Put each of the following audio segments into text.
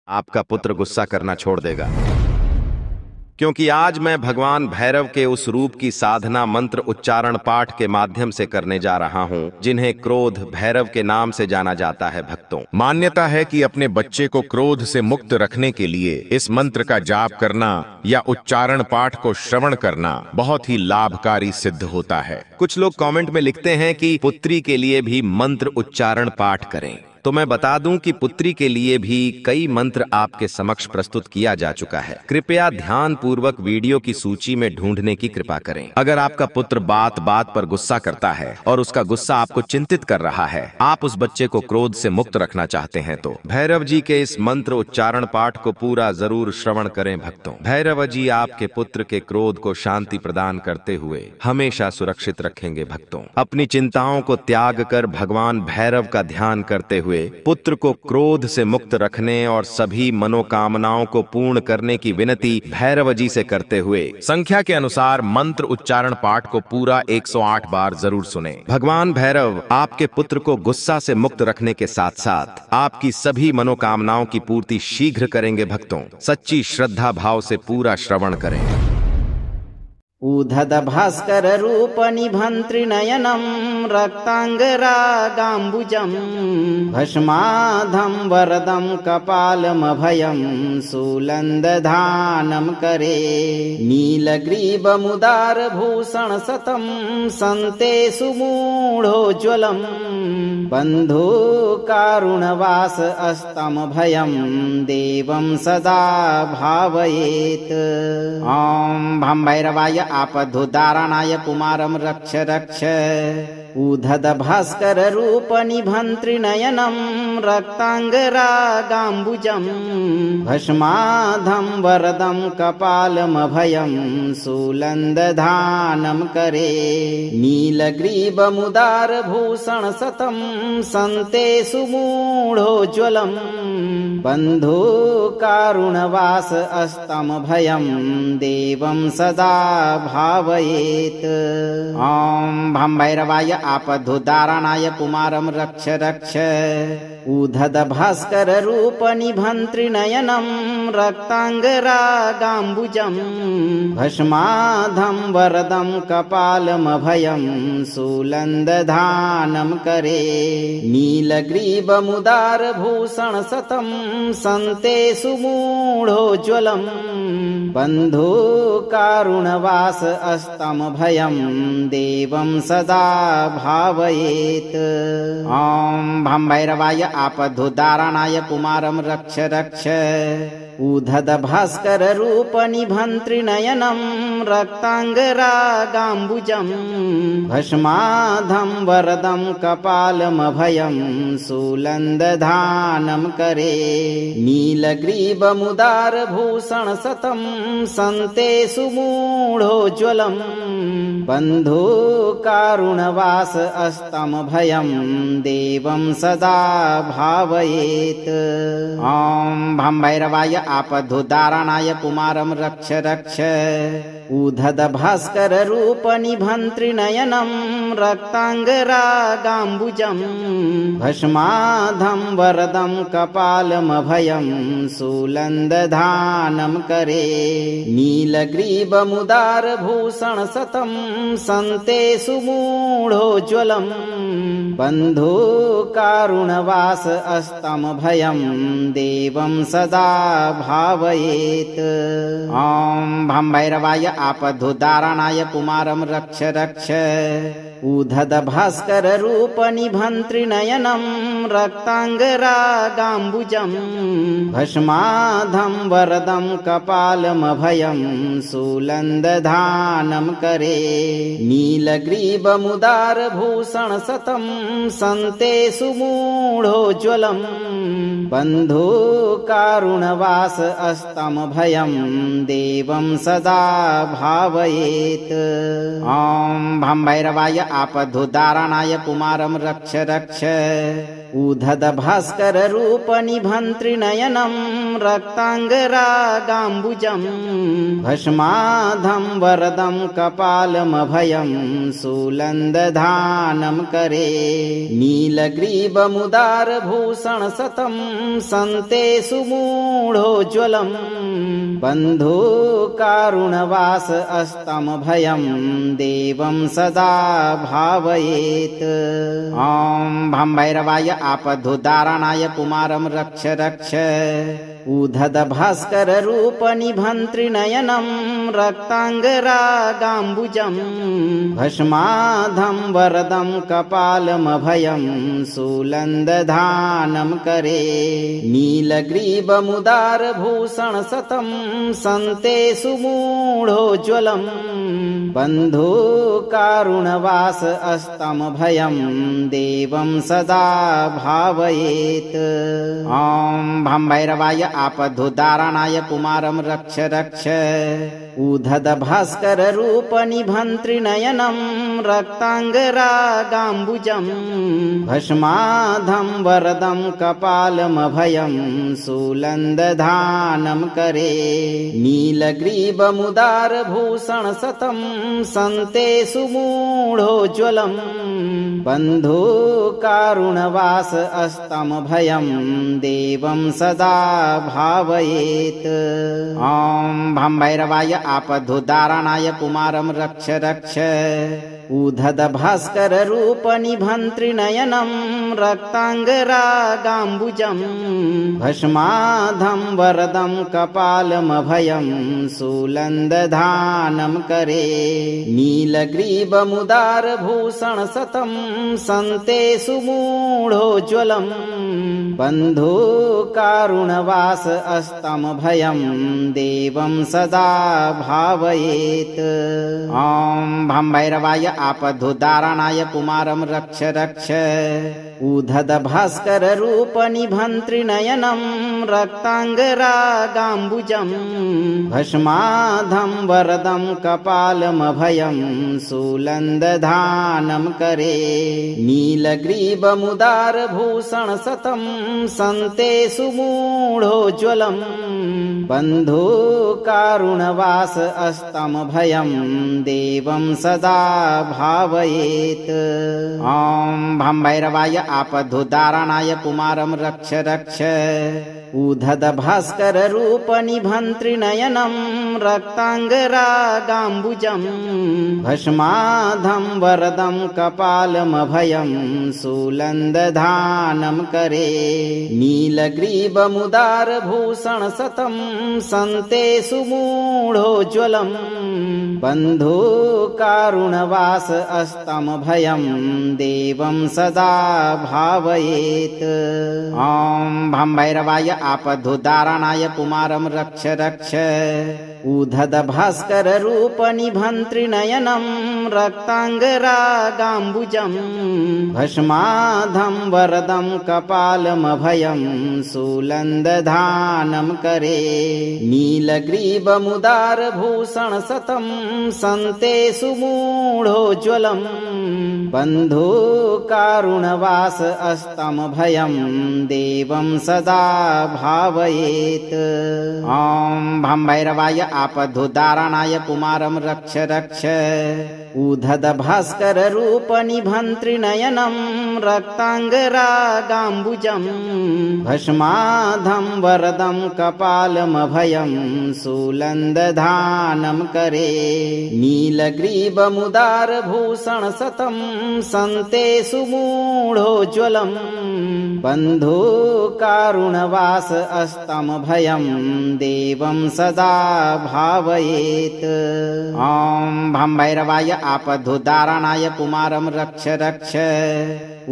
आपका पुत्र गुस्सा करना छोड़ देगा, क्योंकि आज मैं भगवान भैरव के उस रूप की साधना मंत्र उच्चारण पाठ के माध्यम से करने जा रहा हूं जिन्हें क्रोध भैरव के नाम से जाना जाता है। भक्तों, मान्यता है कि अपने बच्चे को क्रोध से मुक्त रखने के लिए इस मंत्र का जाप करना या उच्चारण पाठ को श्रवण करना बहुत ही लाभकारी सिद्ध होता है। कुछ लोग कमेंट में लिखते हैं कि पुत्री के लिए भी मंत्र उच्चारण पाठ करें, तो मैं बता दूं कि पुत्री के लिए भी कई मंत्र आपके समक्ष प्रस्तुत किया जा चुका है। कृपया ध्यान पूर्वक वीडियो की सूची में ढूंढने की कृपा करें। अगर आपका पुत्र बात बात पर गुस्सा करता है और उसका गुस्सा आपको चिंतित कर रहा है, आप उस बच्चे को क्रोध से मुक्त रखना चाहते हैं, तो भैरव जी के इस मंत्र उच्चारण पाठ को पूरा जरूर श्रवण करें। भक्तों, भैरव जी आपके पुत्र के क्रोध को शांति प्रदान करते हुए हमेशा सुरक्षित रखेंगे। भक्तों, अपनी चिंताओं को त्याग कर भगवान भैरव का ध्यान करते हुए पुत्र को क्रोध से मुक्त रखने और सभी मनोकामनाओं को पूर्ण करने की विनती भैरव जी से करते हुए संख्या के अनुसार मंत्र उच्चारण पाठ को पूरा 108 बार जरूर सुने। भगवान भैरव आपके पुत्र को गुस्सा से मुक्त रखने के साथ साथ आपकी सभी मनोकामनाओं की पूर्ति शीघ्र करेंगे। भक्तों, सच्ची श्रद्धा भाव से पूरा श्रवण करें। उद्धत भास्कर रूप निभन्त्रिनयनं रक्तांगरागाम्बुजं भस्माधं वरदं कपालमभयं शूलन्दधानं करे नीलग्रीवमुदारभूषण सतं सन्ते सुमूढोज्ज्वलं बन्धुकारुणवास अस्तमभयं देवं सदा भावयेत्। ॐ भं भैरवाय आपद्धुदारणाय कुमारं रक्ष रक्ष। उद्धत भास्कर रूप निभन्त्रिनयनं रक्तांगरागाम्बुजं भस्माधं वरदं कपालमभयं शूलन्दधानं करे नीलग्रीवमुदारभूषण सतं सन्ते सुमूढोज्ज्वलं बन्धुकारुणवास अस्तमभयं देवं सदा भावयेत्। ॐ भं भैरवाय आपद्धुदारणाय कुमारं रक्ष रक्ष। उद्धत भास्कर रूप निभन्त्रिनयनं रक्तांगरागाम्बुजं भस्माधं वरदं कपालमभयं शूलन्दधानं करे नीलग्रीवमुदारभूषण सतं सन्ते सुमूढोज्ज्वलं बन्धुकारुणवास अस्तमभयं देवं सदा भावयेत्। ॐ भं भैरवाय आपद्धुदारणाय कुमारं रक्ष रक्ष। उद्धत भास्कर रूप निभन्त्रिनयनं रक्तांगरागाम्बुजं भस्माधं वरदं कपालमभयं शूलन्दधानं करे नीलग्रीवमुदारभूषण सतं सन्ते सुमूढोज्ज्वलं बन्धुकारुणवास अस्तमभयं देवं सदा भावयेत्। ॐ भं भैरवाय आपद्धुदारणाय कुमारं रक्ष रक्ष। उद्धत भास्कर रूप निभन्त्रिनयनं रक्तांगरागाम्बुजं भस्माधं वरदं कपालमभयं शूलन्दधानं करे नीलग्रीवमुदारभूषण सतं सन्ते सुमूढोज्ज्वलं बन्धुकारुणवास अस्तमभयं देवं सदा भावयेत्। ॐ भं भैरवाय आपद्धुदारणाय कुमारं रक्ष रक्ष। उद्धत भास्कर रूप निभन्त्रिनयनं रक्तांगरागाम्बुजं भस्माधं वरदं कपालमभयं शूलन्दधानं करे नीलग्रीवमुदारभूषण सतं सन्ते सुमूढोज्ज्वलं बन्धुकारुणवास अस्तमभयं देवं सदा भावयेत्। ॐ भं भैरवाय आपद्धुदारणाय कुमारं रक्ष रक्ष। उद्धतभास्कररूपनिभन्त्रिनयनं रक्ताङ्गरागाम्बुजं भस्माधं वरदं कपालमभयं शूलन्दधानं करे नीलग्रीवमुदारभूषणशतं सन्ते सुमूढोज्ज्वलं बन्धुकारुणवास अस्तमभयं देवं सदा भावयेत्। ॐ भं भैरवाय आपद्धुदारणाय कुमारं रक्ष रक्ष उद्धतभास्कररूपनिभन्त्रिनयनं रक्ताङ्गरागाम्बुजं भस्माधं वरदं कपालमभयं शूलन्दधानं करे नीलग्रीवमुदारभूषणशतं सन्ते सुमूढोज्ज्वलं बन्धुकारुणवास अस्तमभयं देवं सदा भावयेत्। ॐ भं भैरवाय आपद्धुदारणाय कुमारं रक्ष रक्ष उद्धतभास्कररूपनिभन्त्रिनयनं रक्ताङ्गरागाम्बुजं भस्माधं वरदं कपालमभयं शूलन्दधानं करे नीलग्रीवमुदारभूषणशतं सन्ते सुमूढोज्ज्वलं बन्धुकारुणवास अस्तमभयं देवं सदा भावयेत्। ॐ भं भैरवाय आपद्धुदारणाय कुमारं रक्ष रक्ष उद्धतभास्कररूपनिभन्त्रिनयनं रक्ताङ्गरागाम्बुजं भस्माधं वरदं कपालमभयं शूलन्दधानं करे नीलग्रीवमुदारभूषणशतं सन्ते सुमूढोज्ज्वलं बन्धुकारुणवास अस्तमभयं देवं सदा भावयेत्। ॐ भं भैरवाय आपद्धुदारणाय कुमारं रक्ष रक्ष उद्धतभास्कररूपनिभन्त्रिनयनं रक्ताङ्गरागाम्बुजं भस्माधं वरदं कपालमभयं शूलन्दधानं करे नीलग्रीवमुदारभूषणशतं सन्ते सुमूढोज्ज्वलं बन्धुकारुणवास अस्तमभयं देवं सदा भावयेत्। ॐ भं भैरवाय आपद्धुदारणाय कुमारं रक्ष रक्ष उद्धतभास्कररूपनिभन्त्रिनयनं रक्ताङ्गरागाम्बुजं भस्माधं वरदं कपालमभयं शूलन्दधानं करे नीलग्रीवमुदारभूषणशतं सन्ते सुमूढोज्ज्वलं बन्धुकारुणवास अस्तमभयं देवं सदा भावयेत्। ॐ भं भैरवाय आपद्धुदारणाय कुमारं रक्ष रक्ष उद्धतभास्कररूपनिभन्त्रिनयनं रक्ताङ्गरागाम्बुजं भस्माधं वरदं कपालमभयं शूलन्दधानं करे नीलग्रीवमुदारभूषणशतं सन्ते सुमूढोज्ज्वलं बन्धुकारुणवास अस्तमभयं देवं सदा भावयेत्। ॐ भं भैरवाय आपद्धुदारणाय कुमारं रक्ष रक्ष उद्धतभास्कररूपनिभन्त्रिनयनं रक्ताङ्गरागाम्बुजं भस्माधं वरदं कपालमभयं शूलन्दधानं करे नीलग्रीवमुदारभूषणशतं सन्ते सुमूढोज्ज्वलं बन्धुकारुणवास अस्तमभयं देवं सदा भावयेत्। ॐ भं भैरवाय आपद्धुदारणाय कुमारं रक्ष रक्ष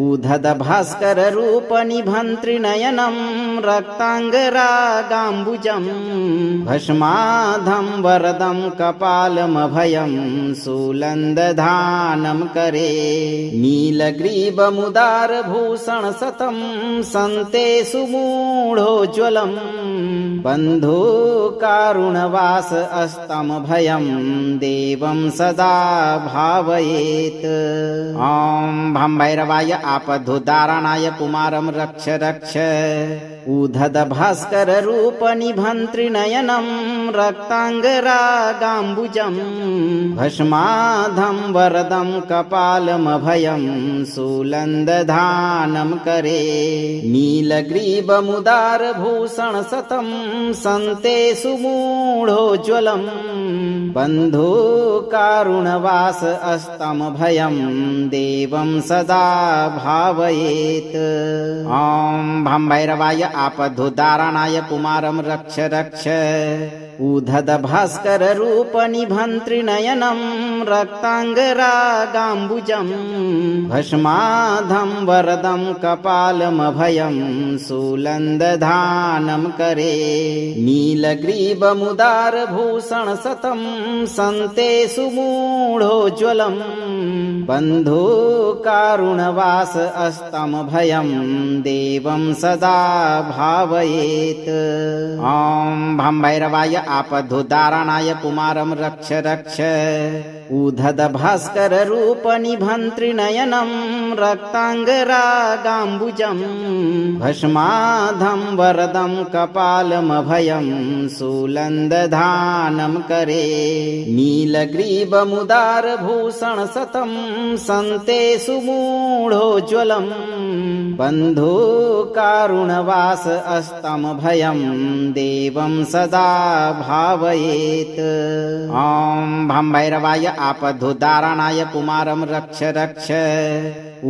उद्धतभास्कररूपनिभन्त्रिनयनं रक्ताङ्गरागाम्बुजं भस्माधं वरदं कपालमभयं शूलन्दधानं करे नीलग्रीवमुदारभूषणशतं सन्ते सुमूढोज्ज्वलं बन्धुकारुणवास अस्तमभयं देवं सदा भावयेत्। ॐ भं भैरवाय आपद्धुदारणाय पुमारं रक्ष रक्ष उद्धत भास्कर रूप निभन्त्रिनयनं रक्ताङ्गरागाम्बुजं भस्माधं वरदं कपालमभयं शूलन्दधानं करे नीलग्रीवमुदारभूषणशतं सन्ते सुमूढोज्ज्वलं बन्धुकारुणवास अस्तमभयं देवं सदा भावयेत्। ॐ भं भैरवाय आपद्धुदारणाय पुमारं रक्ष रक्ष उद्धत भास्कर रूप निभन्त्रिनयनं रक्ताङ्गरागाम्बुजं भस्माधं वरदं कपालमभयं शूलन्दधानं करे नीलग्रीवमुदारभूषणशतं सन्ते सुमूढोज्ज्वलं बन्धुकारुणवास अस्तमभयं देवं सदा भावयेत्। ॐ भं भैरवाय आपद्धुदारणाय पुमारं रक्ष रक्ष उद्धत भास्कर रूप निभन्त्रिनयनं रक्ताङ्गरागाम्बुजं भस्माधं वरदं कपालमभयं शूलन्दधानं करे नीलग्रीवमुदारभूषणशतं सन्ते सुमूढोज्ज्वलं बन्धुकारुणवास अस्तमभयं देवं सदा भावयेत्। ॐ भं भैरवाय आपद्धुदारणाय पुमारं रक्ष रक्ष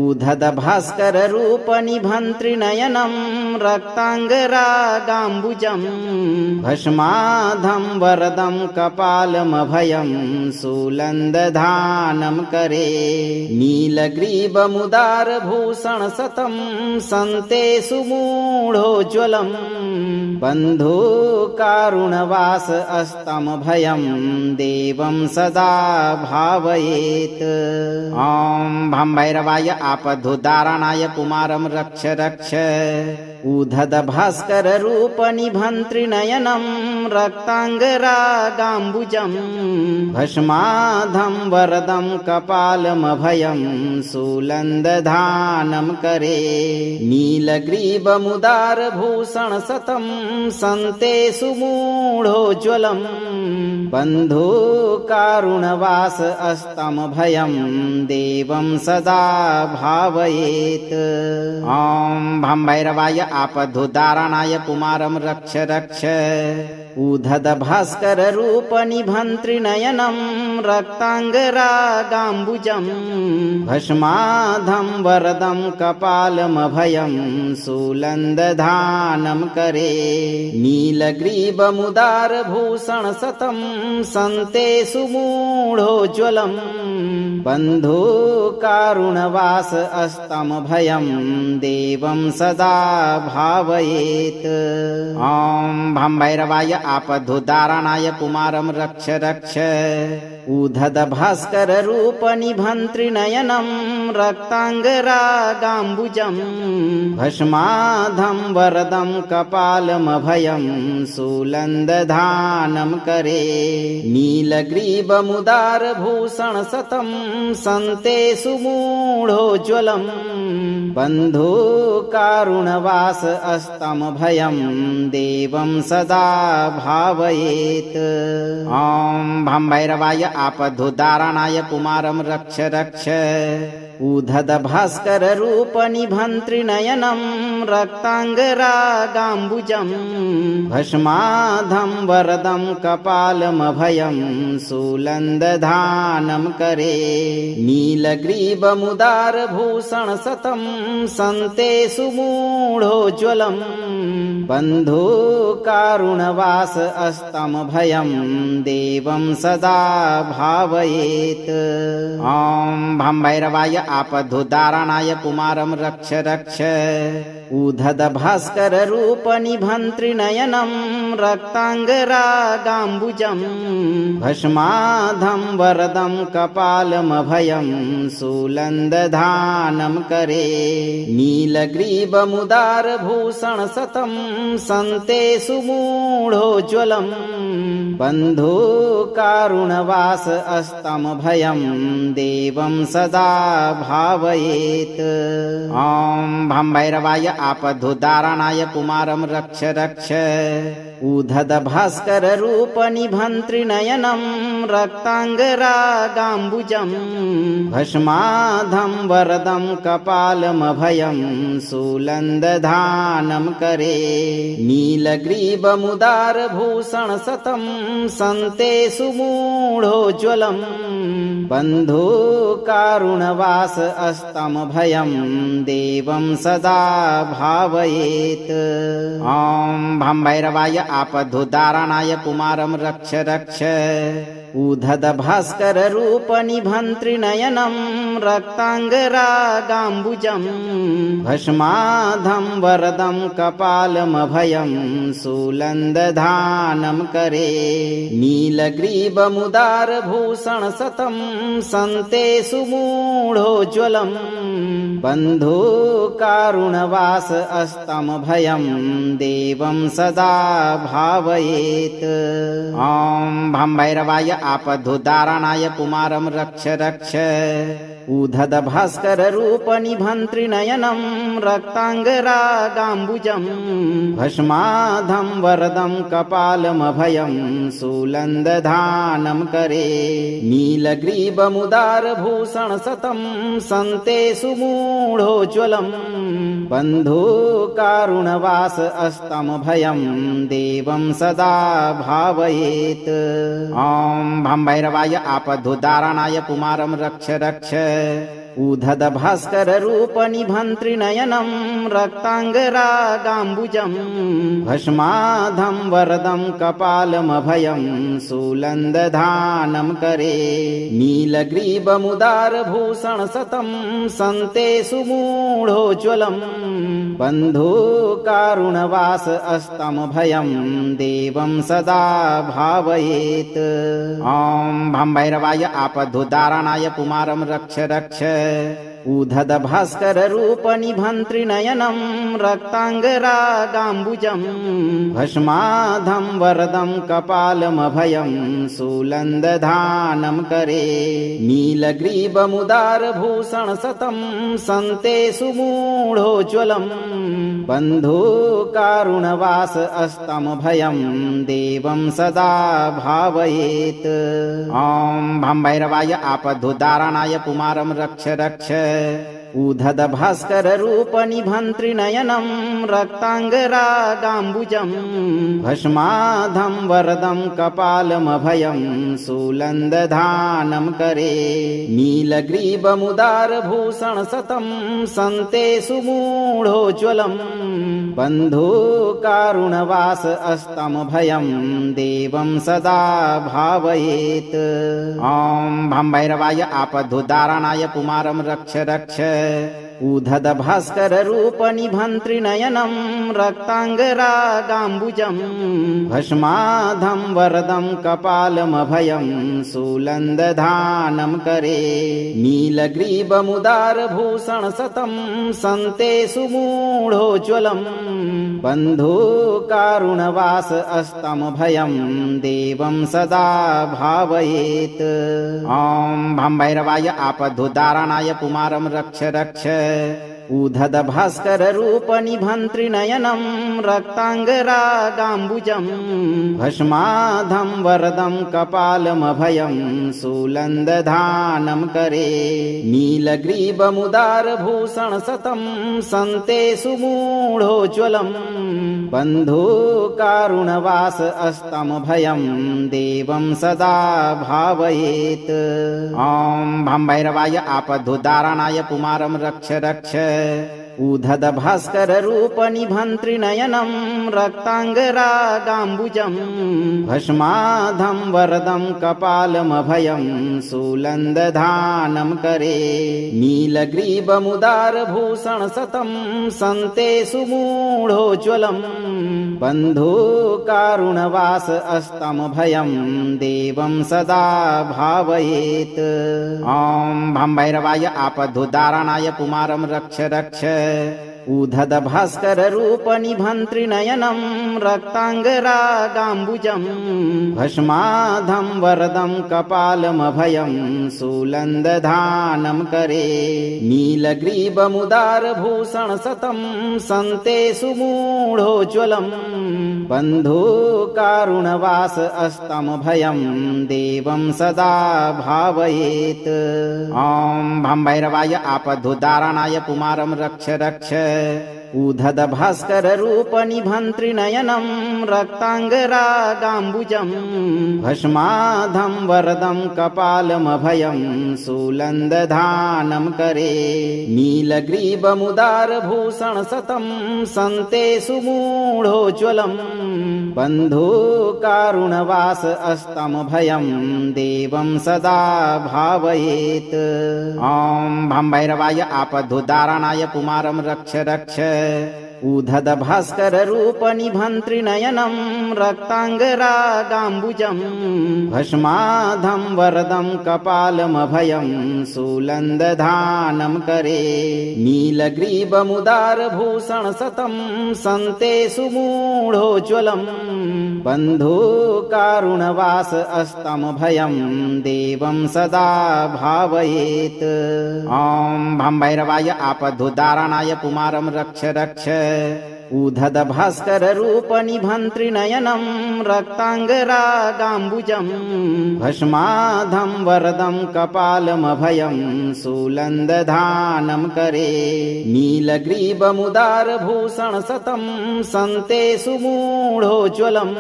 उद्धत भास्कर रूप निभन्त्रिनयनं रक्ताङ्गरागाम्बुजं भस्माधं वरदं कपालमभयं शूलन्दधानं करे नीलग्रीवमुदारभूषणशतं सन्ते सुमूढोज्ज्वलं बन्धुकारुणवास अस्तमभयं देवं सदा भावयेत्। ॐ भं भैरवाय आपद्धुदारणाय पुमारं रक्ष रक्ष उद्धत भास्कर रूप निभन्त्रिनयनं रक्ताङ्गरागाम्बुजं भस्माधं वरदं कपालमभयं शूलन्दधानं करे नीलग्रीवमुदारभूषणशतं सन्ते सुमूढोज्ज्वलं बन्धुकारुणवास अस्तमभयं देवं सदा भावयेत्। ॐ भं भैरवाय आपद्धुदारणाय पुमारं रक्ष रक्ष उद्धत भास्कर रूप निभन्त्रिनयनं रक्ताङ्गरागाम्बुजं भस्माधं वरदं कपालमभयं शूलन्दधानं करे नीलग्रीवमुदारभूषणशतं सन्ते सुमूढोज्ज्वलं बन्धुकारुणवास अस्तमभयं देवं सदा भावयेत्। ॐ भं भैरवाय आपद्धुदारणाय पुमारं रक्ष रक्ष उद्धत भास्कर रूप निभन्त्रिनयनं रक्ताङ्गरागाम्बुजं भस्माधं वरदं कपालमभयं शूलन्दधानं करे नीलग्रीवमुदारभूषणशतं सन्ते सुमूढोज्ज्वलं बन्धुकारुणवास अस्तमभयं देवं सदा भावयेत्। ॐ भं भैरवाय आपद्धुदारणाय पुमारं रक्ष रक्ष उद्धत भास्कर रूप निभन्त्रिनयनं रक्ताङ्गरागाम्बुजं भस्माधं वरदं कपालमभयं शूलन्दधानं करे नीलग्रीवमुदारभूषणशतं सन्ते सुमूढोज्ज्वलं बन्धुकारुणवास अस्तमभयं देवं सदा भावयेत्। ॐ भं भैरवाय आपद्धुदारणाय पुमारं रक्ष रक्ष उद्धत भास्कर रूप निभन्त्रिनयनं रक्ताङ्गरागाम्बुजं भस्माधं वरदं कपालमभयं शूलन्दधानं करे नीलग्रीवमुदारभूषणशतं सन्ते सुमूढोज्ज्वलं बन्धुकारुणवास अस्तमभयं देवं सदा भावयेत्। ॐ भं भैरवाय आपद्धुदारणाय कुमारं रक्ष रक्ष। उद्धत भास्कर रूप निभन्त्रिनयनं रक्ताङ्गरागाम्बुजम् भस्माधं वरदं कपालमभयं शूलन्दधानं करे। नीलग्रीवमुदारभूषण शतं सन्ते सुमूढोज्ज्वलम् बन्धुकारुणवास अस्तमभयं देवं सदा भावयेत्। ॐ भं भैरवाय आपद्धुदारणाय कुमारं रक्ष रक्ष। उद्धत भास्कर रूप निभन्त्रिनयनं रक्ताङ्गरागाम्बुजम् भस्माधं वरदं कपालमभयं शूलन्दधानं करे। नीलग्रीवमुदारभूषण शतं सन्ते सुमूढोज्ज्वलम् बन्धुकारुणवास अस्तमभयं देवं सदा भावयेत्। ॐ भं भैरवाय आपद्धुदारणाय कुमारं रक्ष रक्ष। उद्धत भास्कर रूप निभन्त्रिनयनं रक्ताङ्गरागाम्बुजम् भस्माधं वरदं कपालमभयं शूलन्दधानं करे। नीलग्रीवमुदारभूषण शतं सन्ते सुमूढोज्ज्वलम् बन्धुकारुणवास अस्तमभयं देवं सदा भावयेत्। ॐ भं भैरवाय आपद्धुदारणाय कुमारं रक्ष रक्ष। उद्धत भास्कर रूप निभन्त्रिनयनं रक्ताङ्गरागाम्बुजम् भस्माधं वरदं कपालमभयं शूलन्दधानं करे। नीलग्रीवमुदारभूषण शतं सन्ते सुमूढोज्ज्वलम् बन्धुकारुणवास अस्तमभयं देवं सदा भावयेत्। ॐ भं भैरवाय आपद्धुदारणाय कुमारं रक्ष रक्ष। उद्धत भास्कर रूप निभन्त्रिनयनं रक्ताङ्गरागाम्बुजम् भस्माधं वरदं कपालमभयं शूलन्दधानं करे। नीलग्रीवमुदारभूषण शतं सन्ते सुमूढोज्ज्वलम् बन्धुकारुणवास अस्तमभयं देवं सदा भावयेत्। ॐ भं भैरवाय आपद्धुदारणाय कुमारं रक्ष रक्ष। उद्धत भास्कर रूप निभन्त्रिनयनं रक्ताङ्गरागाम्बुजम् भस्माधं वरदं कपालमभयं शूलन्दधानं करे। नीलग्रीवमुदारभूषण शतं सन्ते सुमूढोज्ज्वलम् बन्धुकारुणवास अस्तमभयं देवं सदा भावयेत्। ॐ भं भैरवाय आपद्धुदारणाय कुमारं रक्ष रक्ष। उद्धत भास्कर रूप निभन्त्रिनयनं रक्ताङ्गरागाम्बुजम् भस्माधं वरदं कपालमभयं शूलन्दधानं करे। नीलग्रीवमुदारभूषण शतं सन्ते सुमूढोज्ज्वलम् बन्धुकारुणवास अस्तमभयं देवं सदा भावयेत्। ॐ भं भैरवाय आपद्धुदारणाय कुमारं रक्ष रक्ष। उद्धत भास्कर रूप निभन्त्रिनयनं रक्ताङ्गरागाम्बुजम् भस्माधं वरदं कपालमभयं शूलन्दधानं करे। नीलग्रीवमुदारभूषण शतं सन्ते सुमूढोज्ज्वलम् बन्धुकारुणवास अस्तमभयं देवं सदा भावयेत्। ॐ भं भैरवाय आपद्धुदारणाय कुमारं रक्ष रक्ष। उद्धत भास्कर रूप निभन्त्रिनयनं रक्ताङ्गरागाम्बुजम् भस्माधं वरदं कपालमभयं शूलन्दधानं करे। नीलग्रीवमुदारभूषण शतं सन्ते सुमूढोज्ज्वलम् बन्धुकारुणवास अस्तमभयं देवं सदा भावयेत्। ॐ भं भैरवाय आपद्धुदारणाय कुमारं रक्ष रक्ष। उधद भास्कर रूप निभन्त्रिनयनं रक्ताङ्गरागाम्बुजम् भस्माधं वरदं कपालमभयं शूलन्दधानं करे नीलग्रीवमुदारभूषण सतं सन्ते सुमूढोज्ज्वलम् बन्धुकारुणवास अस्तमभयं देवं सदा भावयेत्। ॐ भं भैरवाय आपद्धुदारणाय पुमारं रक्ष रक्ष उधद भास्कर रूप निभन्त्रिनयनं रक्ताङ्गरागाम्बुजम् भस्माधं वरदं कपालमभयं शूलन्दधानं करे नीलग्रीवमुदारभूषण सतं सन्ते सुमूढोज्ज्वलम् बन्धुकारुणवास अस्तमभयं देवं सदा भावयेत्। ॐ भं भैरवाय आपद्धुदारणाय पुमारं रक्ष रक्ष उधद भास्कर रूप निभन्त्रिनयनं रक्ताङ्गरागाम्बुजम् भस्माधं वरदं कपालमभयं शूलन्दधानं करे नीलग्रीवमुदारभूषण सतं सन्ते सुमूढोज्ज्वलम् बन्धुकारुणवास अस्तमभयं देवं सदा भावयेत्। ॐ भं भैरवाय आपद्धुदारणाय पुमारं रक्ष रक्ष उधद भास्कर रूप निभन्त्रिनयनं रक्ताङ्गरागाम्बुजम् भस्माधं वरदं कपालमभयं शूलन्दधानं करे नीलग्रीवमुदारभूषण सतं सन्ते सुमूढोज्ज्वलम्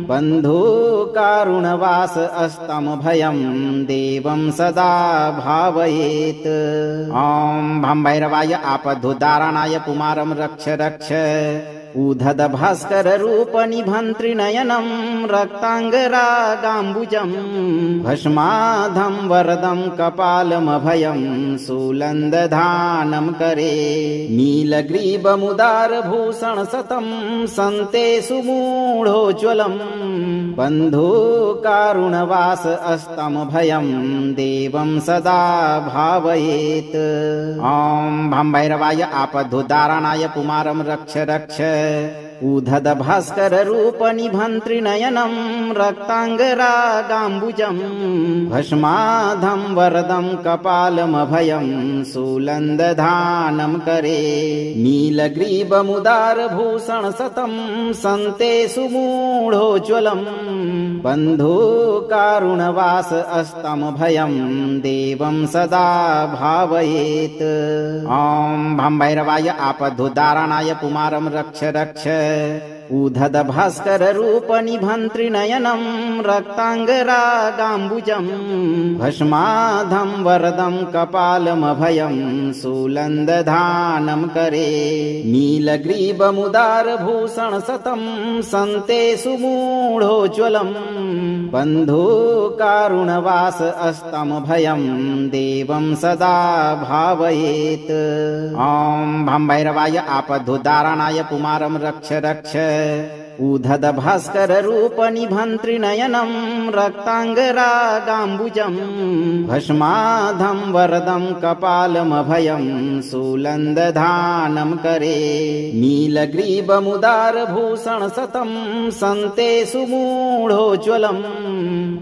बन्धुकारुणवास अस्तमभयं देवं सदा भावयेत्। ॐ भं भैरवाय आपद्धुदारणाय पुमारं रक्ष रक्ष उधद भास्कर रूप निभन्त्रिनयनं रक्ताङ्गरागाम्बुजम् भस्माधं वरदं कपालमभयं शूलन्दधानं करे नीलग्रीवमुदारभूषण सतं सन्ते सुमूढोज्ज्वलम् बन्धुकारुणवास अस्तमभयं देवं सदा भावयेत्। ॐ भं भैरवाय आपद्धुदारणाय पुमारं रक्ष रक्ष उधद भास्कर रूप निभन्त्रिनयनं रक्ताङ्गरागाम्बुजम् भस्माधं वरदं कपालमभयं शूलन्दधानं करे नीलग्रीवमुदारभूषण सतं सन्ते सुमूढोज्ज्वलम् बन्धुकारुणवास अस्तमभयं देवं सदा भावयेत्। ॐ भं भैरवाय आपद्धुदारणाय पुमारं रक्ष रक्ष उधद भास्कर रूप निभन्त्रिनयनं रक्ताङ्गरागाम्बुजम् भस्माधं वरदं कपालमभयं शूलन्दधानं करे नीलग्रीवमुदारभूषण सतं सन्ते सुमूढोज्ज्वलम् बन्धुकारुणवास अस्तमभयं देवं सदा भावयेत्। ॐ भं भैरवाय आपद्धुदारणाय पुमारं रक्ष रक्ष उधद भास्कर रूप निभन्त्रिनयनं रक्ताङ्गरागाम्बुजम् भस्माधं वरदं कपालमभयं शूलन्दधानं करे नीलग्रीवमुदारभूषण सतं सन्ते सुमूढोज्ज्वलम्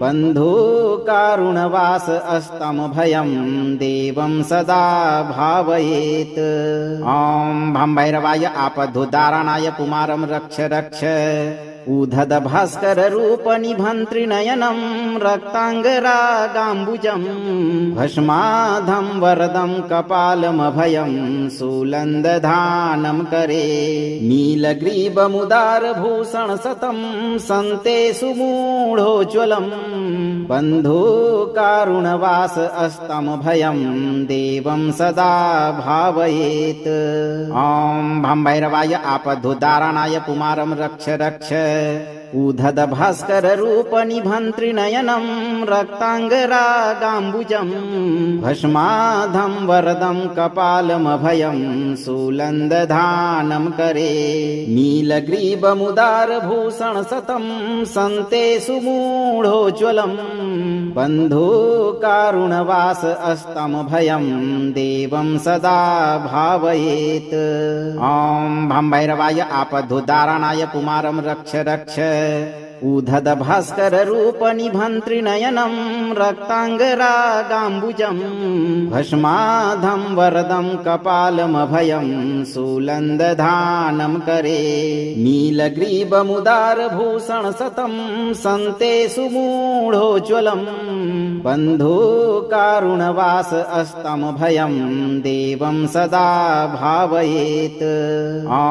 बन्धुकारुणवास अस्तमभयं देवं सदा भावयेत्। ॐ भं भैरवाय आपद्धुदारणाय पुमारं रक्ष रक्ष उधद भास्कर रूप निभन्त्रिनयनं रक्ताङ्गरागाम्बुजम् भस्माधं वरदं कपालमभयं शूलन्दधानं करे नीलग्रीवमुदारभूषण सतं सन्ते सुमूढोज्ज्वलम् बन्धुकारुणवास अस्तमभयं देवं सदा भावयेत्। ॐ भं भैरवाय आपद्धुदारणाय पुमारं रक्ष रक्ष उधद भास्कर रूप निभन्त्रिनयनं रक्ताङ्गरागाम्बुजम् भस्माधं वरदं कपालमभयं शूलन्दधानं करे नीलग्रीवमुदारभूषण सतं सन्ते सुमूढोज्ज्वलम् बन्धुकारुणवास अस्तमभयं देवं सदा भावयेत्। ॐ भं भैरवाय आपद्धुदारणाय कुमारं रक्ष रक्ष उधद भास्कर रूप निभन्त्रिनयनं रक्ताङ्गरागाम्बुजम् भस्माधं वरदं कपालमभयं शूलन्दधानं करे नीलग्रीवमुदारभूषण सतं सन्ते सुमूढोज्ज्वलम् बन्धुकारुणवास अस्तमभयं देवं सदा भावयेत्। ॐ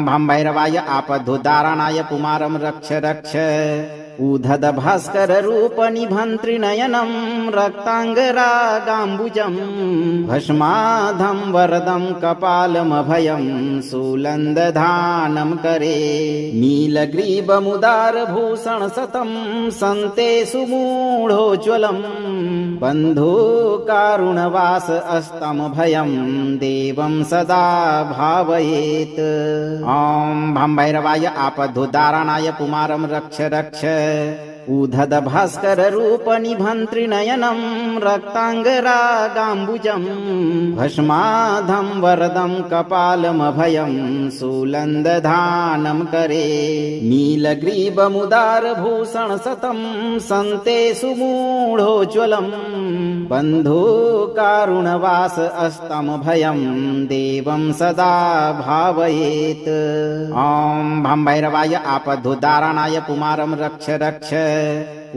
भं भैरवाय आपद्धुदारणाय कुमारं रक्ष रक्ष उधद भास्कर रूप निभन्त्रिनयनं रक्ताङ्गरागाम्बुजम् भस्माधं वरदं कपालमभयं शूलन्दधानं करे नीलग्रीवमुदारभूषण सतं सन्ते सुमूढोज्ज्वलम् बन्धुकारुणवास अस्तमभयं देवं सदा भावयेत्। ॐ भं भैरवाय आपद्धुदारणाय कुमारं रक्ष रक्ष उधद भास्कर रूप निभन्त्रिनयनं रक्ताङ्गरागाम्बुजम् भस्माधं वरदं कपालमभयं शूलन्दधानं करे नीलग्रीवमुदारभूषण सतं सन्ते सुमूढोज्ज्वलम् बन्धुकारुणवास अस्तमभयं देवं सदा भावयेत्। ॐ भं भैरवाय आपद्धुदारणाय कुमारं रक्ष रक्ष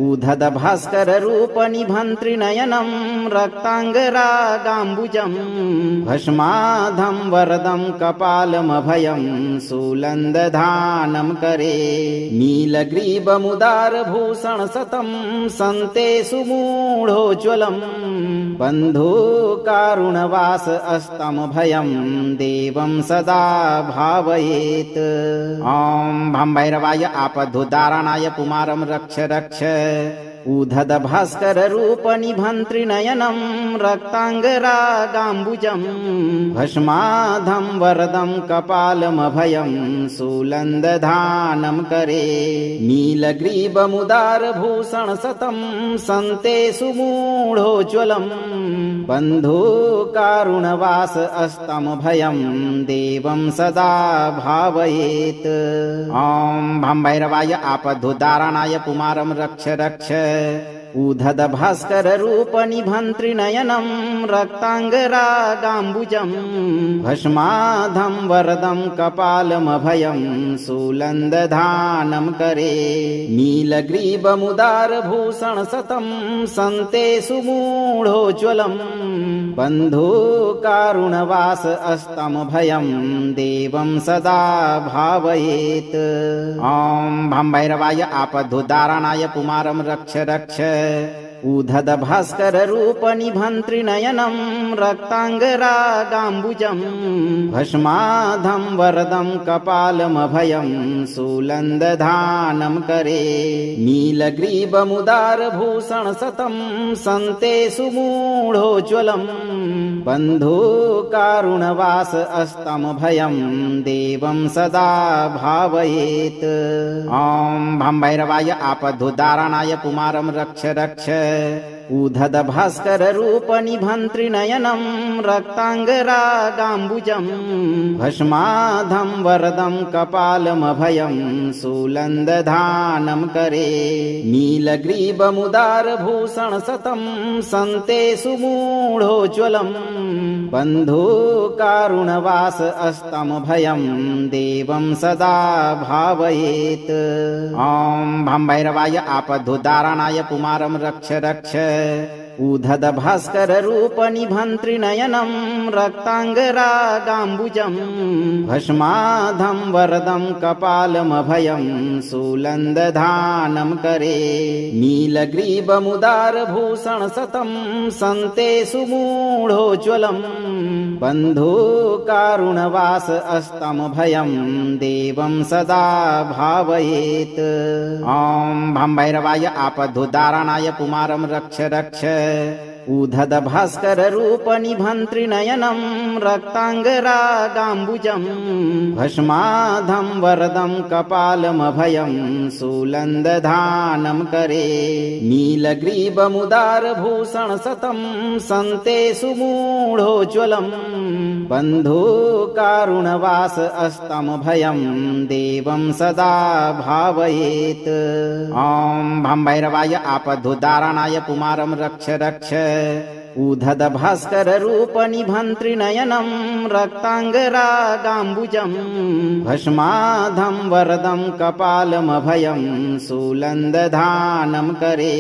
उधद भास्कर रूप निभन्त्रिनयनं रक्ताङ्गरागाम्बुजम् भस्माधं वरदं कपालमभयं शूलन्दधानं करे नीलग्रीवमुदारभूषण सतं सन्ते सुमूढोज्ज्वलम् बन्धुकारुणवास अस्तमभयं देवं सदा भावयेत्। ॐ भं भैरवाय आपद्धुदारणाय कुमारं रक्ष रक्ष उधद भास्कर रूप निभन्त्रिनयनं रक्ताङ्गरागाम्बुजम् भस्माधं वरदं कपालमभयं शूलन्दधानं करे नीलग्रीवमुदारभूषण सतं सन्ते सुमूढोज्ज्वलम् बन्धुकारुणवास अस्तमभयं देवं सदा भावयेत्। ॐ भं भैरवाय आपद्धुदारणाय कुमारं रक्ष रक्ष उधद भास्कर रूप निभन्त्रिनयनं रक्ताङ्गरागाम्बुजम् भस्माधं वरदं कपालमभयं शूलन्दधानं करे नीलग्रीवमुदारभूषण सतं सन्ते सुमूढोज्ज्वलम् बन्धुकारुणवास अस्तमभयं देवं सदा भावयेत्। ॐ भं भैरवाय आपद्धुदारणाय कुमारं रक्ष रक्ष उधद भास्कर रूप निभन्त्रिनयनं रक्ताङ्गरागाम्बुजम् भस्माधं वरदं कपालमभयं शूलन्दधानं करे नीलग्रीवमुदारभूषण सतं सन्ते सुमूढोज्ज्वलम् बन्धुकारुणवास अस्तमभयं देवं सदा भावयेत्। ॐ भं भैरवाय आपद्धुदारणाय कुमारं रक्ष रक्ष उधद भास्कर रूप निभन्त्रिनयनं रक्ताङ्गरागाम्बुजम् भस्माधं वरदं कपालमभयं शूलन्दधानं करे नीलग्रीवमुदारभूषण सतं सन्ते सुमूढोज्ज्वलम् बन्धुकारुणवास अस्तमभयं देवं सदा भावयेत्। ॐ भं भैरवाय आपद्धुदारणाय कुमारं रक्ष रक्ष उधद भास्कर रूप निभन्त्रिनयनं रक्ताङ्गरागाम्बुजं भस्माधं वरदं कपालमभयं शूलन्दधानं करे नीलग्रीवमुदारभूषणशतं सन्ते सुमूढोज्ज्वलं बन्धुकारुणवास अस्तमभयं देवं सदा भावयेत्। ॐ भं भैरवाय आपद्धुदारणाय पुमारं रक्ष रक्ष उधद भास्कर रूप निभन्त्रिनयनं रक्ताङ्गरागाम्बुजं भस्माधं वरदं कपालमभयं शूलन्दधानं करे नीलग्रीवमुदारभूषणशतं सन्ते सुमूढोज्ज्वलं बन्धुकारुणवास अस्तमभयं देवं सदा भावयेत्। ॐ भं भैरवाय आपद्धुदारणाय पुमारं रक्ष रक्ष उधद भास्कर रूप निभन्त्रिनयनं रक्ताङ्गरागाम्बुजं भस्माधं वरदं कपालमभयं शूलन्दधानं करे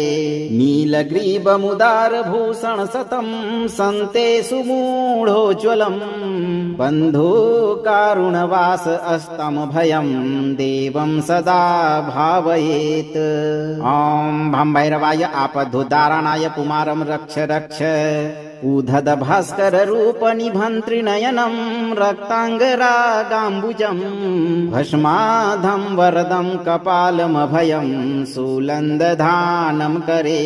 नीलग्रीवमुदारभूषणशतं सन्ते सुमूढोज्ज्वलं बन्धुकारुणवास अस्तमभयं देवं सदा भावयेत्। ॐ भं भैरवाय आपद्धुदारणाय पुमारं रक्ष रक्ष उधद भास्कर रूप निभन्त्रिनयनं रक्ताङ्गरागाम्बुजं भस्माधं वरदं कपालमभयं शूलन्दधानं करे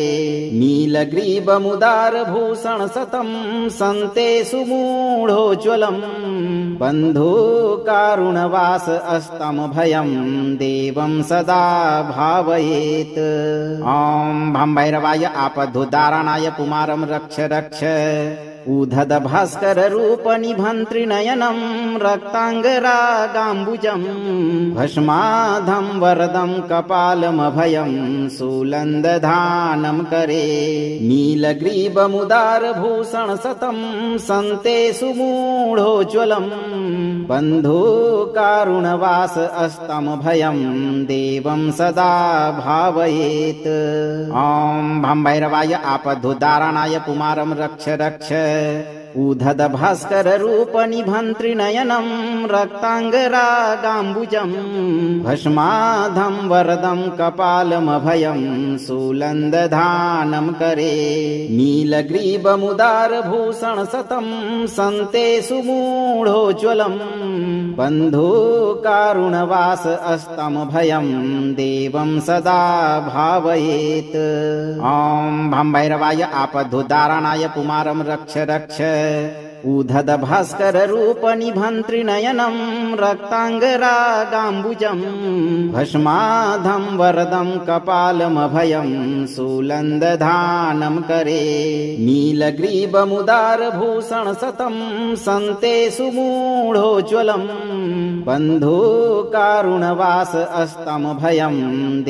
नीलग्रीवमुदारभूषणशतं सन्ते सुमूढोज्ज्वलं बन्धुकारुणवास अस्तमभयं देवं सदा भावयेत्। ॐ भं भैरवाय आपद्धुदारणाय पुमारं रक्ष रक्ष उधद भास्कर रूप निभन्त्रिनयनं रक्ताङ्गरागाम्बुजं भस्माधं वरदं कपालमभयं शूलन्दधानं करे नीलग्रीवमुदारभूषणशतं सन्ते सुमूढोज्ज्वलं बन्धुकारुणवास अस्तमभयं देवं सदा भावयेत्। ॐ भं भैरवाय आपद्धुदारणाय पुमारं रक्ष रक्ष उधद भास्कर रूप निभन्त्रिनयनं रक्ताङ्गरागाम्बुजं भस्माधं वरदं कपालमभयं शूलन्दधानं करे नीलग्रीवमुदारभूषणशतं सन्ते सुमूढोज्ज्वलं बन्धुकारुणवास अस्तमभयं देवं सदा भावयेत्। ॐ भं भैरवाय आपद्धुदारणाय पुमारं रक्ष रक्ष उधद भास्कर रूप निभन्त्रिनयनं रक्ताङ्गरागाम्बुजं भस्माधं वरदं कपालमभयं शूलन्दधानं करे नीलग्रीवमुदारभूषणशतं सन्ते सुमूढोज्ज्वलं बन्धुकारुणवास अस्तमभयं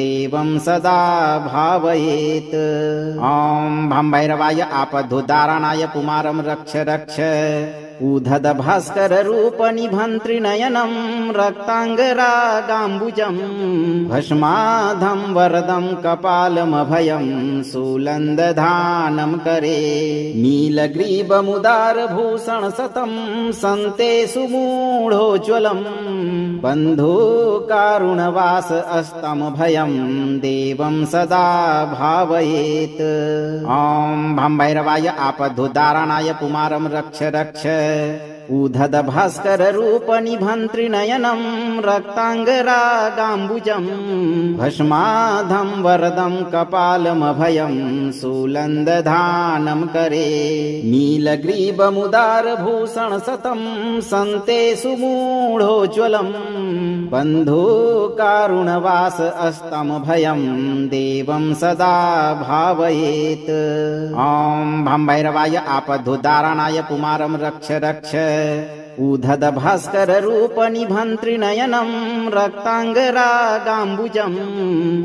देवं सदा भावयेत्। ॐ भं भैरवाय आपद्धुदारणाय पुमारं रक्ष रक्ष उधद भास्कर रूप निभन्त्रिनयनं रक्ताङ्गरागाम्बुजं भस्माधं वरदं कपालमभयं शूलन्दधानं करे नीलग्रीवमुदारभूषणशतं सन्ते सुमूढोज्ज्वलं बन्धुकारुणवास अस्तमभयं देवं सदा भावयेत्। ॐ भं भैरवाय आपद्धुदारणाय पुमारं रक्ष रक्ष उधद भास्कर रूप निभन्त्रिनयनं रक्ताङ्गरागाम्बुजं भस्माधं वरदं कपालमभयं शूलन्दधानं करे नीलग्रीवमुदारभूषणशतं सन्ते सुमूढोज्ज्वलं बन्धुकारुणवास अस्तमभयं देवं सदा भावयेत्। ॐ भं भैरवाय आपद्धुदारणाय पुमारं रक्ष रक्ष उधद भास्कर रूप निभन्त्रिनयनं रक्ताङ्गरागाम्बुजम्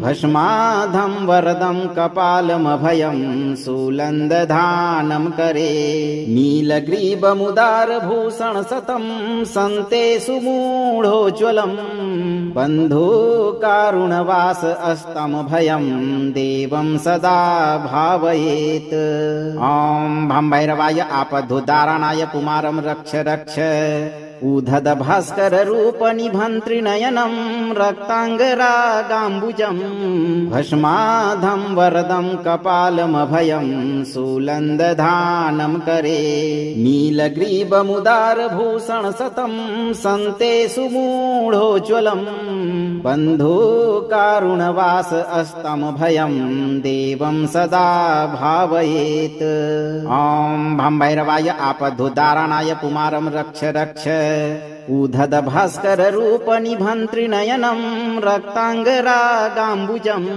भस्माधं वरदं कपालमभयं शूलन्दधानं करे नीलग्रीवमुदारभूषण सतं सन्ते सुमूढोज्ज्वलम् बन्धुकारुणवास अस्तमभयं देवं सदा भावयेत्। ॐ भं भैरवाय आपद्धुदारणाय पुमारं रक्ष रक्ष उधद भास्कर रूप निभन्त्रिनयनं रक्ताङ्गरागाम्बुजम् भस्माधं वरदं कपालमभयं शूलन्दधानं करे नीलग्रीवमुदारभूषण सतं सन्ते सुमूढोज्ज्वलम् बन्धुकारुणवास अस्तमभयं देवं सदा भावयेत्। ॐ भं भैरवाय आपद्धुदारणाय पुमारं रक्ष रक्ष उधद भास्कर रूप निभन्त्रिनयनं रक्ताङ्गरागाम्बुजम्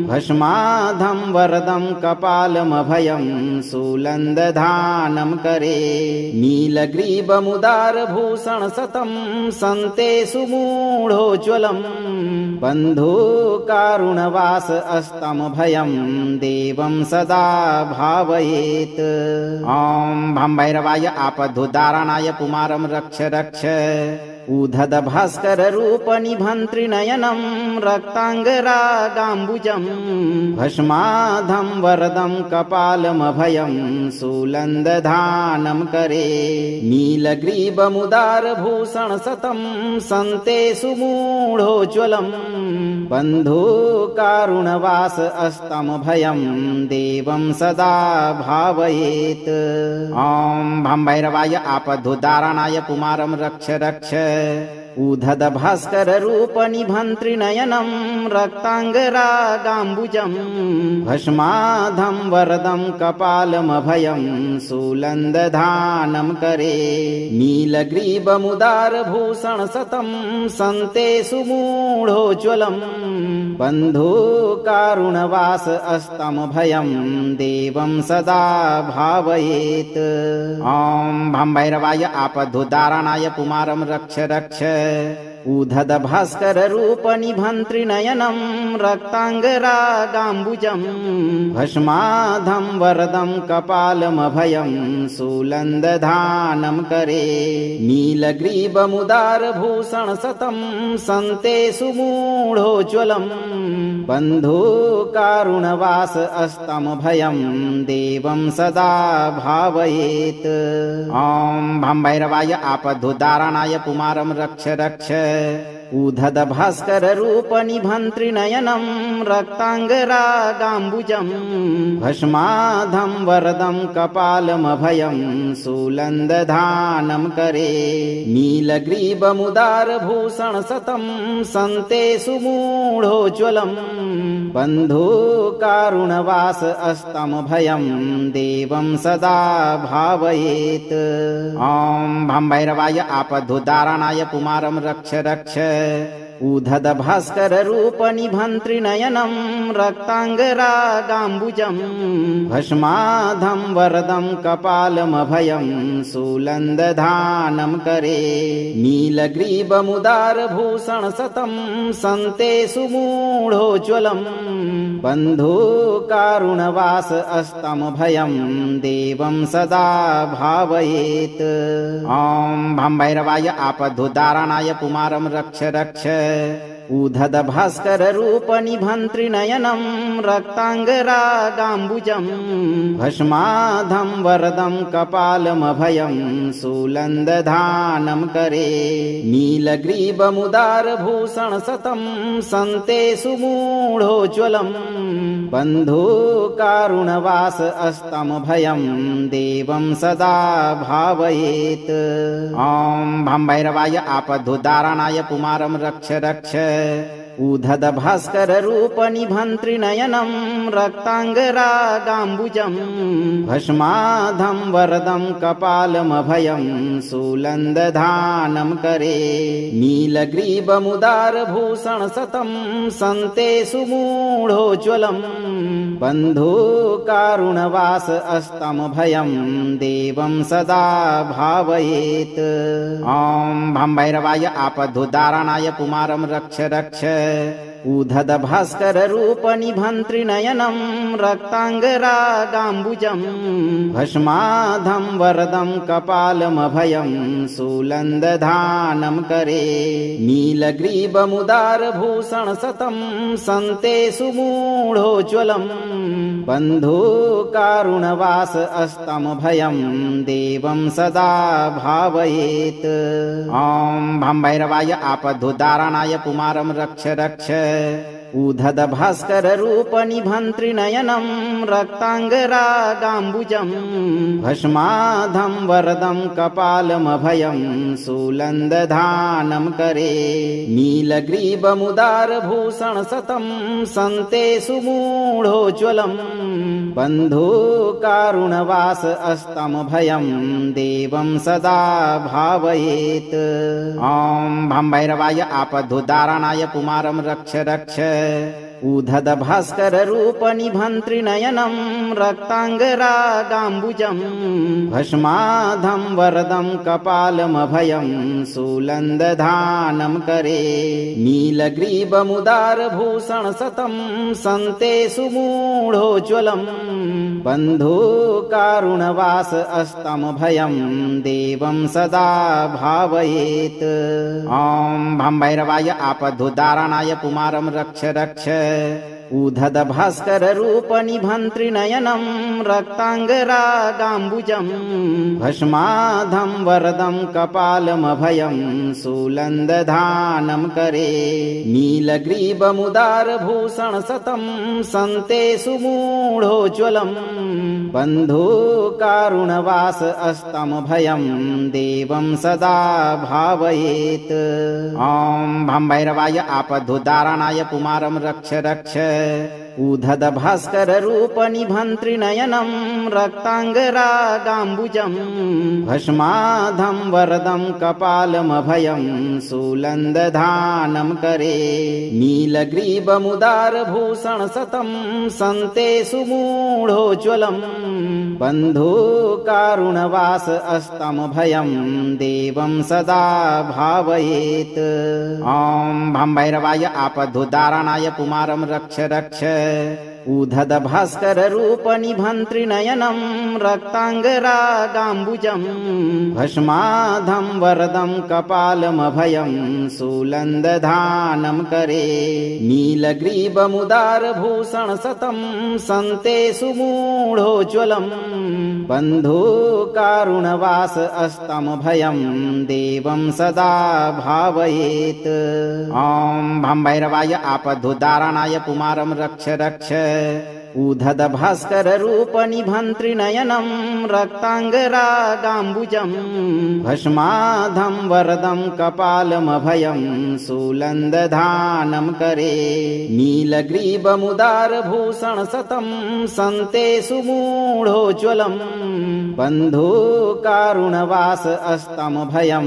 भस्माधं वरदं कपालमभयं शूलन्दधानं करे नीलग्रीवमुदारभूषण सतं सन्ते सुमूढोज्ज्वलम् बन्धुकारुणवास अस्तमभयं देवं सदा भावयेत्। ॐ भं भैरवाय आपद्धुदारणाय पुमारं रक्ष रक्ष उधद भास्कर रूप निभन्त्रिनयनं रक्ताङ्गरागाम्बुजम् भस्माधं वरदं कपालमभयं शूलन्दधानं करे नीलग्रीवमुदारभूषण सतं सन्ते सुमूढोज्ज्वलम् बन्धुकारुणवास अस्तमभयं देवं सदा भावयेत्। ॐ भं भैरवाय आपद्धुदारणाय पुमारं रक्ष रक्ष उधद भास्कर रूप निभन्त्रिनयनं रक्ताङ्गरागाम्बुजम् भस्माधं वरदं कपालमभयं शूलन्दधानं करे नीलग्रीवमुदारभूषण सतं सन्ते सुमूढोज्ज्वलम् बन्धुकारुणवास अस्तमभयं देवं सदा भावयेत्। ॐ भं भैरवाय आपद्धुदारणाय पुमारं रक्ष रक्ष उधद भास्कर रूप निभन्त्रिनयनं रक्ताङ्गरागाम्बुजम् भस्माधं वरदं कपालमभयं शूलन्दधानं करे नीलग्रीवमुदारभूषण सतं सन्ते सुमूढोज्ज्वलम् बन्धुकारुणवास अस्तमभयं देवं सदा भावयेत्। ॐ भं भैरवाय आपद्धुदारणाय पुमारं रक्ष रक्ष उधद भास्कर रूप निभन्त्रिनयनं रक्ताङ्गरागाम्बुजम् भस्माधं वरदं कपालमभयं शूलन्दधानं करे नीलग्रीवमुदारभूषण सतं सन्ते सुमूढोज्ज्वलम् बन्धुकारुणवास अस्तमभयं देवं सदा भावयेत्। ॐ भं भैरवाय आपद्धुदारणाय पुमारं रक्ष रक्ष उधद भास्कर रूप निभन्त्रिनयनं रक्ताङ्गरागाम्बुजम् भस्माधं वरदं कपालमभयं शूलन्दधानं करे नीलग्रीवमुदारभूषण सतं सन्ते सुमूढोज्ज्वलम् बन्धुकारुणवास अस्तमभयं देवं सदा भावयेत्। ॐ भं भैरवाय आपद्धुदारणाय पुमारं रक्ष रक्ष उधद भास्कर रूप निभन्त्रिनयनं रक्ताङ्गरागाम्बुजम् भस्माधं वरदं कपालमभयं शूलन्दधानं करे नीलग्रीवमुदारभूषण सतं सन्ते सुमूढोज्ज्वलम् बन्धुकारुणवास अस्तमभयं देवं सदा भावयेत्। ॐ भं भैरवाय आपद्धुदारणाय पुमारं रक्ष रक्ष उधद भास्कर रूप निभन्त्रिनयनं रक्ताङ्गरागाम्बुजं भस्माधं वरदं कपालमभयं शूलन्दधानं करे नीलग्रीवमुदारभूषण सतं सन्ते सुमूढोज्ज्वलं बन्धुकारुणवास अस्तमभयं देवं सदा भावयेत्। ॐ भं भैरवाय आपद्धुदारणाय पुमारं रक्ष रक्ष उधद भास्कर रूप निभन्त्रिनयनं रक्ताङ्गरागाम्बुजं भस्माधं वरदं कपालमभयं शूलन्दधानं करे नीलग्रीवमुदारभूषण सतं सन्ते सुमूढोज्ज्वलं बन्धुकारुणवास अस्तमभयं देवं सदा भावयेत्। ॐ भं भैरवाय आपद्धुदारणाय पुमारं रक्ष रक्ष उधद भास्कर रूप निभन्त्रिनयनं रक्ताङ्गरागाम्बुजं भस्माधं वरदं कपालमभयं शूलन्दधानं करे नीलग्रीवमुदारभूषण सतं सन्ते सुमूढोज्ज्वलं बन्धुकारुणवास अस्तमभयं देवं सदा भावयेत्। ॐ भं भैरवाय आपद्धुदारणाय पुमारं रक्ष रक्ष उधद भास्कर रूप निभन्त्रिनयनं रक्ताङ्गरागाम्बुजं भस्माधं वरदं कपालमभयं शूलन्दधानं करे नीलग्रीवमुदारभूषण सतं सन्ते सुमूढोज्ज्वलं बन्धुकारुणवास अस्तमभयं देवं सदा भावयेत्। ॐ भं भैरवाय आपद्धुदारणाय पुमारं रक्ष रक्ष उधद भास्कर रूप निभन्त्रिनयनं रक्ताङ्गरागाम्बुजं भस्माधं वरदं कपालमभयं शूलन्दधानं करे नीलग्रीवमुदारभूषण सतं सन्ते सुमूढोज्ज्वलं बन्धुकारुणवास अस्तमभयं देवं सदा भावयेत्। ॐ भं भैरवाय आपद्धुदारणाय पुमारं रक्ष रक्ष उधद भास्कर रूप निभन्त्रिनयनं रक्ताङ्गरागाम्बुजं भस्माधं वरदं कपालमभयं शूलन्दधानं करे नीलग्रीवमुदारभूषण सतं सन्ते सुमूढोज्ज्वलं बन्धुकारुणवास अस्तमभयं देवं सदा भावयेत्। ॐ भं भैरवाय आपद्धुदारणाय पुमारं रक्ष रक्ष उधद भास्कर रूप निभन्त्रिनयनं रक्ताङ्गरागाम्बुजं भस्माधं वरदं कपालमभयं शूलन्दधानं करे नीलग्रीवमुदारभूषण सतं सन्ते सुमूढोज्ज्वलं बन्धुकारुणवास अस्तमभयं देवं सदा भावयेत्। ॐ भं भैरवाय आपद्धुदारणाय पुमारं रक्ष रक्ष उधद भास्कर रूप निभन्त्रिनयनं रक्ताङ्गरागाम्बुजं भस्माधं वरदं कपालमभयं शूलन्दधानं करे नीलग्रीवमुदारभूषण सतं सन्ते सुमूढोज्ज्वलं बन्धुकारुणवास अस्तमभयं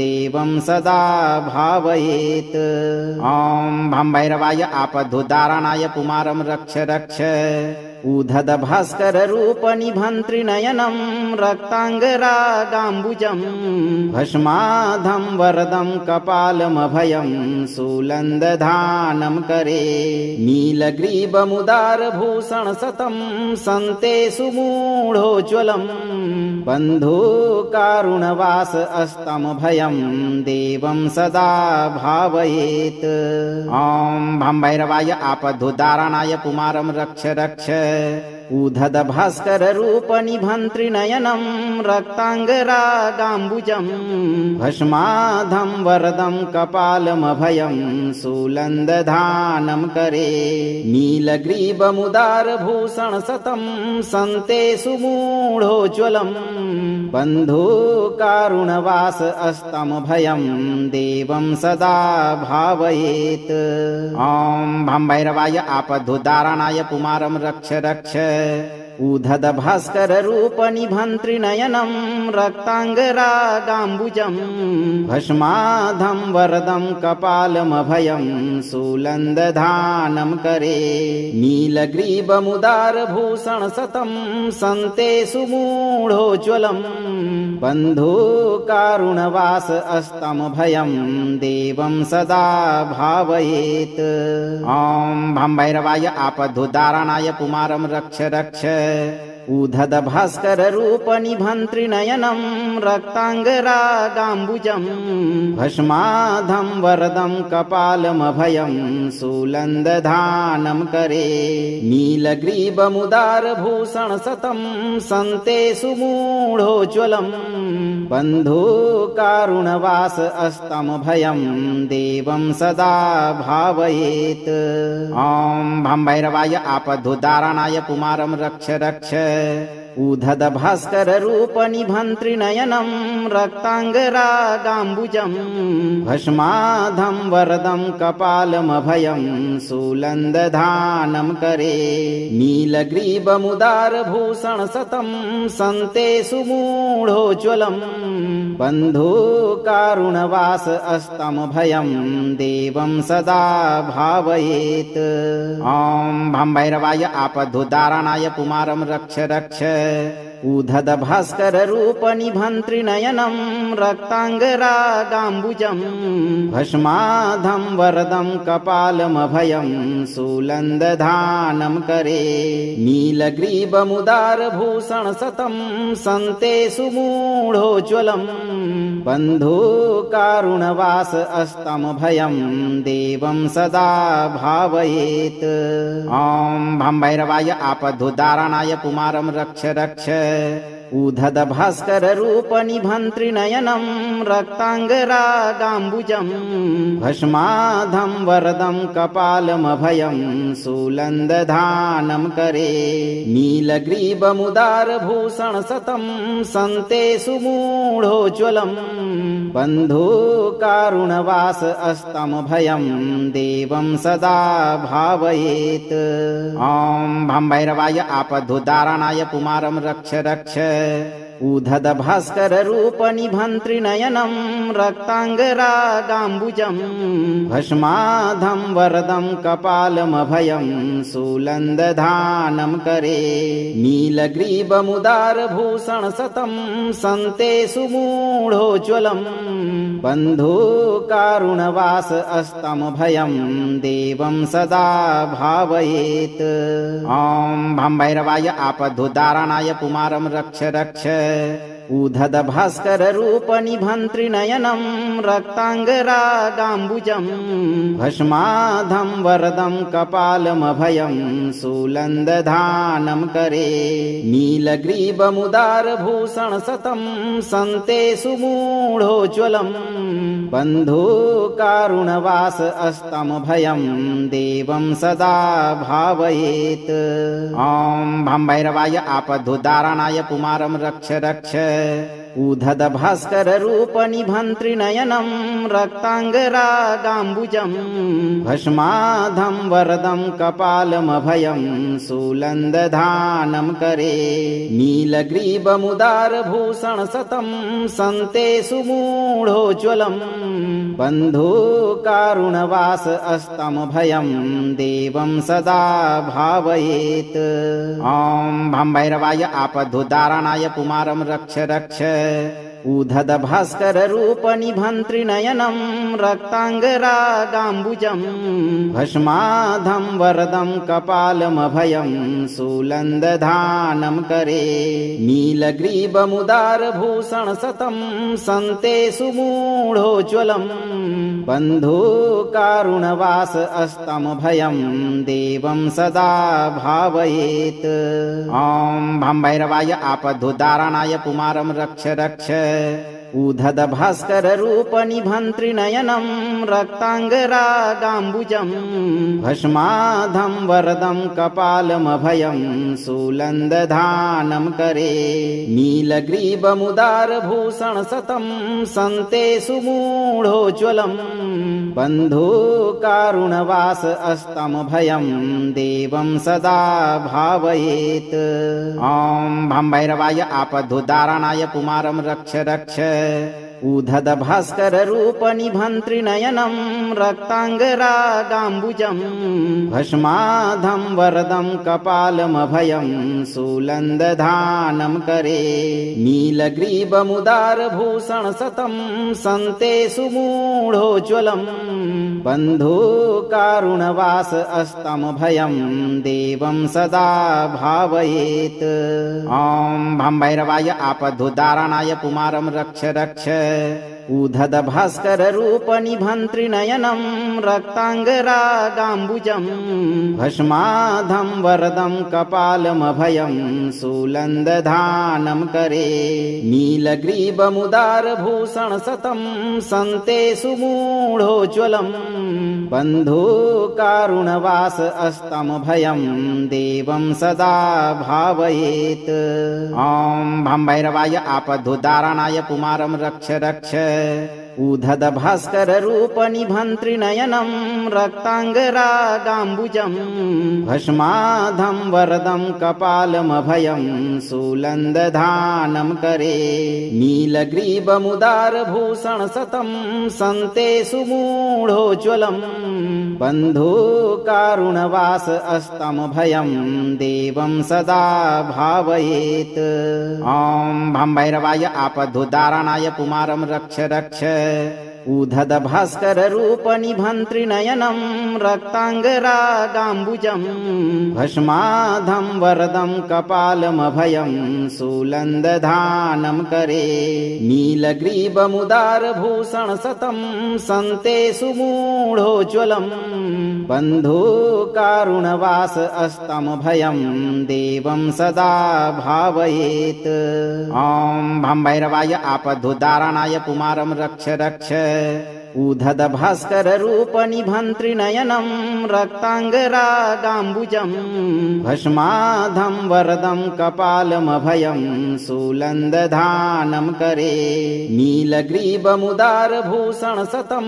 देवं सदा भावयेत्। ॐ भं भैरवाय आपद्धुदारणाय पुमारं रक्ष रक्ष उधद भास्कर रूप निभन्त्रिनयनं रक्ताङ्गरागाम्बुजं भस्माधं वरदं कपालमभयं शूलन्दधानं करे नीलग्रीवमुदारभूषण सतं सन्ते सुमूढोज्ज्वलं बन्धुकारुणवास अस्तमभयं देवं सदा भावयेत्। ॐ भं भैरवाय आपद्धुदारणाय पुमारं रक्ष रक्ष उद्धतभास्कररूपनिभन्त्रिनयनं रक्ताङ्गरागाम्बुजं भस्माधं वरदं कपालमभयं शूलन्दधानं करे नीलग्रीवमुदारभूषणशतं सन्ते सुमूढोज्ज्वलं बन्धुकारुणवास अस्तमभयं देवं सदा भावयेत्। ॐ भं भैरवाय आपद्धुदारणाय कुमारं रक्ष रक्ष उद्धतभास्कररूपनिभन्त्रिनयनं रक्ताङ्गरागाम्बुजं भस्माधं वरदं कपालमभयं शूलन्दधानं करे नीलग्रीवमुदारभूषणशतं सन्ते सुमूढोज्ज्वलं बन्धुकारुणवास अस्तमभयं देवं सदा भावयेत्। ॐ भं भैरवाय आपद्धुदारणाय कुमारं रक्ष रक्ष उद्धतभास्कररूपनिभन्त्रिनयनं रक्ताङ्गरागाम्बुजं भस्माधं वरदं कपालमभयं शूलन्दधानं करे नीलग्रीवमुदारभूषणशतं सन्ते सुमूढोज्ज्वलं बन्धुकारुणवास अस्तमभयं देवं सदा भावयेत्। ॐ भं भैरवाय आपद्धुदारणाय कुमारं रक्ष रक्ष उद्धतभास्कररूपनिभन्त्रिनयनं रक्ताङ्गरागाम्बुजं भस्माधं वरदं कपालमभयं शूलन्दधानं करे नीलग्रीवमुदारभूषणशतं सन्ते सुमूढोज्ज्वलं बन्धुकारुणवास अस्तमभयं देवं सदा भावयेत्। ॐ भं भैरवाय आपद्धुदारणाय कुमारं रक्ष रक्ष उद्धतभास्कररूपनिभन्त्रिनयनं रक्ताङ्गरागाम्बुजं भस्माधं वरदं कपालमभयं शूलन्दधानं करे नीलग्रीवमुदारभूषणशतं सन्ते सुमूढोज्ज्वलं बन्धुकारुणवास अस्तमभयं देवं सदा भावयेत्। ॐ भं भैरवाय आपद्धुदारणाय कुमारं रक्ष रक्ष उद्धतभास्कररूपनिभन्त्रिनयनं रक्ताङ्गरागाम्बुजं भस्माधं वरदं कपालमभयं शूलन्दधानं करे नीलग्रीवमुदारभूषणशतं सन्ते सुमूढोज्ज्वलं बन्धुकारुणवास अस्तमभयं देवं सदा भावयेत्। ॐ भं भैरवाय आपद्धुदारणाय कुमारं रक्ष रक्ष उद्धतभास्कररूपनिभन्त्रिनयनं रक्ताङ्गरागाम्बुजं भस्माधं वरदं कपालमभयं शूलन्दधानं करे नीलग्रीवमुदारभूषणशतं सन्ते सुमूढोज्ज्वलं बन्धुकारुणवास अस्तमभयं देवं सदा भावयेत्। ॐ भं भैरवाय आपद्धुदारणाय कुमारं रक्ष रक्ष उद्धतभास्कररूपनिभन्त्रिनयनं रक्ताङ्गरागाम्बुजं भस्माधं वरदं कपालमभयं शूलन्दधानं करे नीलग्रीवमुदारभूषणशतं सन्ते सुमूढोज्ज्वलं बन्धुकारुणवास अस्तमभयं देवं सदा भावयेत्। ॐ भं भैरवाय आपद्धुदारणाय कुमारं रक्ष रक्ष उद्धतभास्कररूपनिभन्त्रिनयनं रक्ताङ्गरागाम्बुजं भस्माधं वरदं कपालमभयं शूलन्दधानं करे नीलग्रीवमुदारभूषणशतं सन्ते सुमूढोज्ज्वलं बन्धुकारुणवास अस्तमभयं देवं सदा भावयेत्। ॐ भं भैरवाय आपद्धुदारणाय कुमारं रक्ष रक्ष उधद भास्कर रूप निभन्त्रिनयनं रक्ताङ्गरागाम्बुजं भस्माधं वरदं कपालमभयं शूलन्दधानं करे नीलग्रीवमुदारभूषण सतं सन्ते सुमूढोज्ज्वलं बन्धुकारुणवास अस्तमभयं देवं सदा भावयेत्। ॐ भं भैरवाय आपद्धुदारणाय पुमारं रक्ष रक्ष उधद भास्कर रूप निभन्त्रिनयनं रक्ताङ्गरागाम्बुजं भस्माधं वरदं कपालमभयं शूलन्दधानं करे नीलग्रीवमुदारभूषण सतं सन्ते सुमूढोज्ज्वलं बन्धुकारुणवास अस्तमभयं देवं सदा भावयेत्। ॐ भं भैरवाय आपद्धुदारणाय पुमारं रक्ष रक्ष उधद भास्कर रूप निभन्त्रिनयनं रक्ताङ्गरागाम्बुजं भस्माधं वरदं कपालमभयं शूलन्दधानं करे नीलग्रीवमुदारभूषण सतं सन्ते सुमूढोज्ज्वलं बन्धुकारुणवास अस्तमभयं देवं सदा भावयेत्। ॐ भं भैरवाय आपद्धुदारणाय पुमारं रक्ष रक्ष उधद भास्कर रूप निभन्त्रिनयनं रक्ताङ्गरागाम्बुजं भस्माधं वरदं कपालमभयं शूलन्दधानं करे नीलग्रीवमुदारभूषण सतं सन्ते सुमूढोज्ज्वलं बन्धुकारुणवास अस्तमभयं देवं सदा भावयेत्। ॐ भं भैरवाय आपद्धुदारणाय पुमारं रक्ष रक्ष उधद भास्कर रूप निभन्त्रिनयनं रक्ताङ्गरागाम्बुजं भस्माधं वरदं कपालमभयं शूलन्दधानं करे नीलग्रीवमुदारभूषण सतं सन्ते सुमूढोज्ज्वलं बन्धुकारुणवास अस्तमभयं देवं सदा भावयेत्। ॐ भं भैरवाय आपद्धुदारणाय पुमारं रक्ष रक्ष उधद भास्कर रूप निभन्त्रिनयनं रक्ताङ्गरागाम्बुजं भस्माधं वरदं कपालमभयं शूलन्दधानं करे नीलग्रीवमुदारभूषण सतं सन्ते सुमूढोज्ज्वलं बन्धुकारुणवास अस्तमभयं देवं सदा भावयेत्। ॐ भं भैरवाय आपद्धुदारणाय पुमारं रक्ष रक्ष उधद भास्कर रूप निभन्त्रिनयनं रक्ताङ्गरागाम्बुजं भस्माधं वरदं कपालमभयं शूलन्दधानं करे नीलग्रीवमुदारभूषण सतं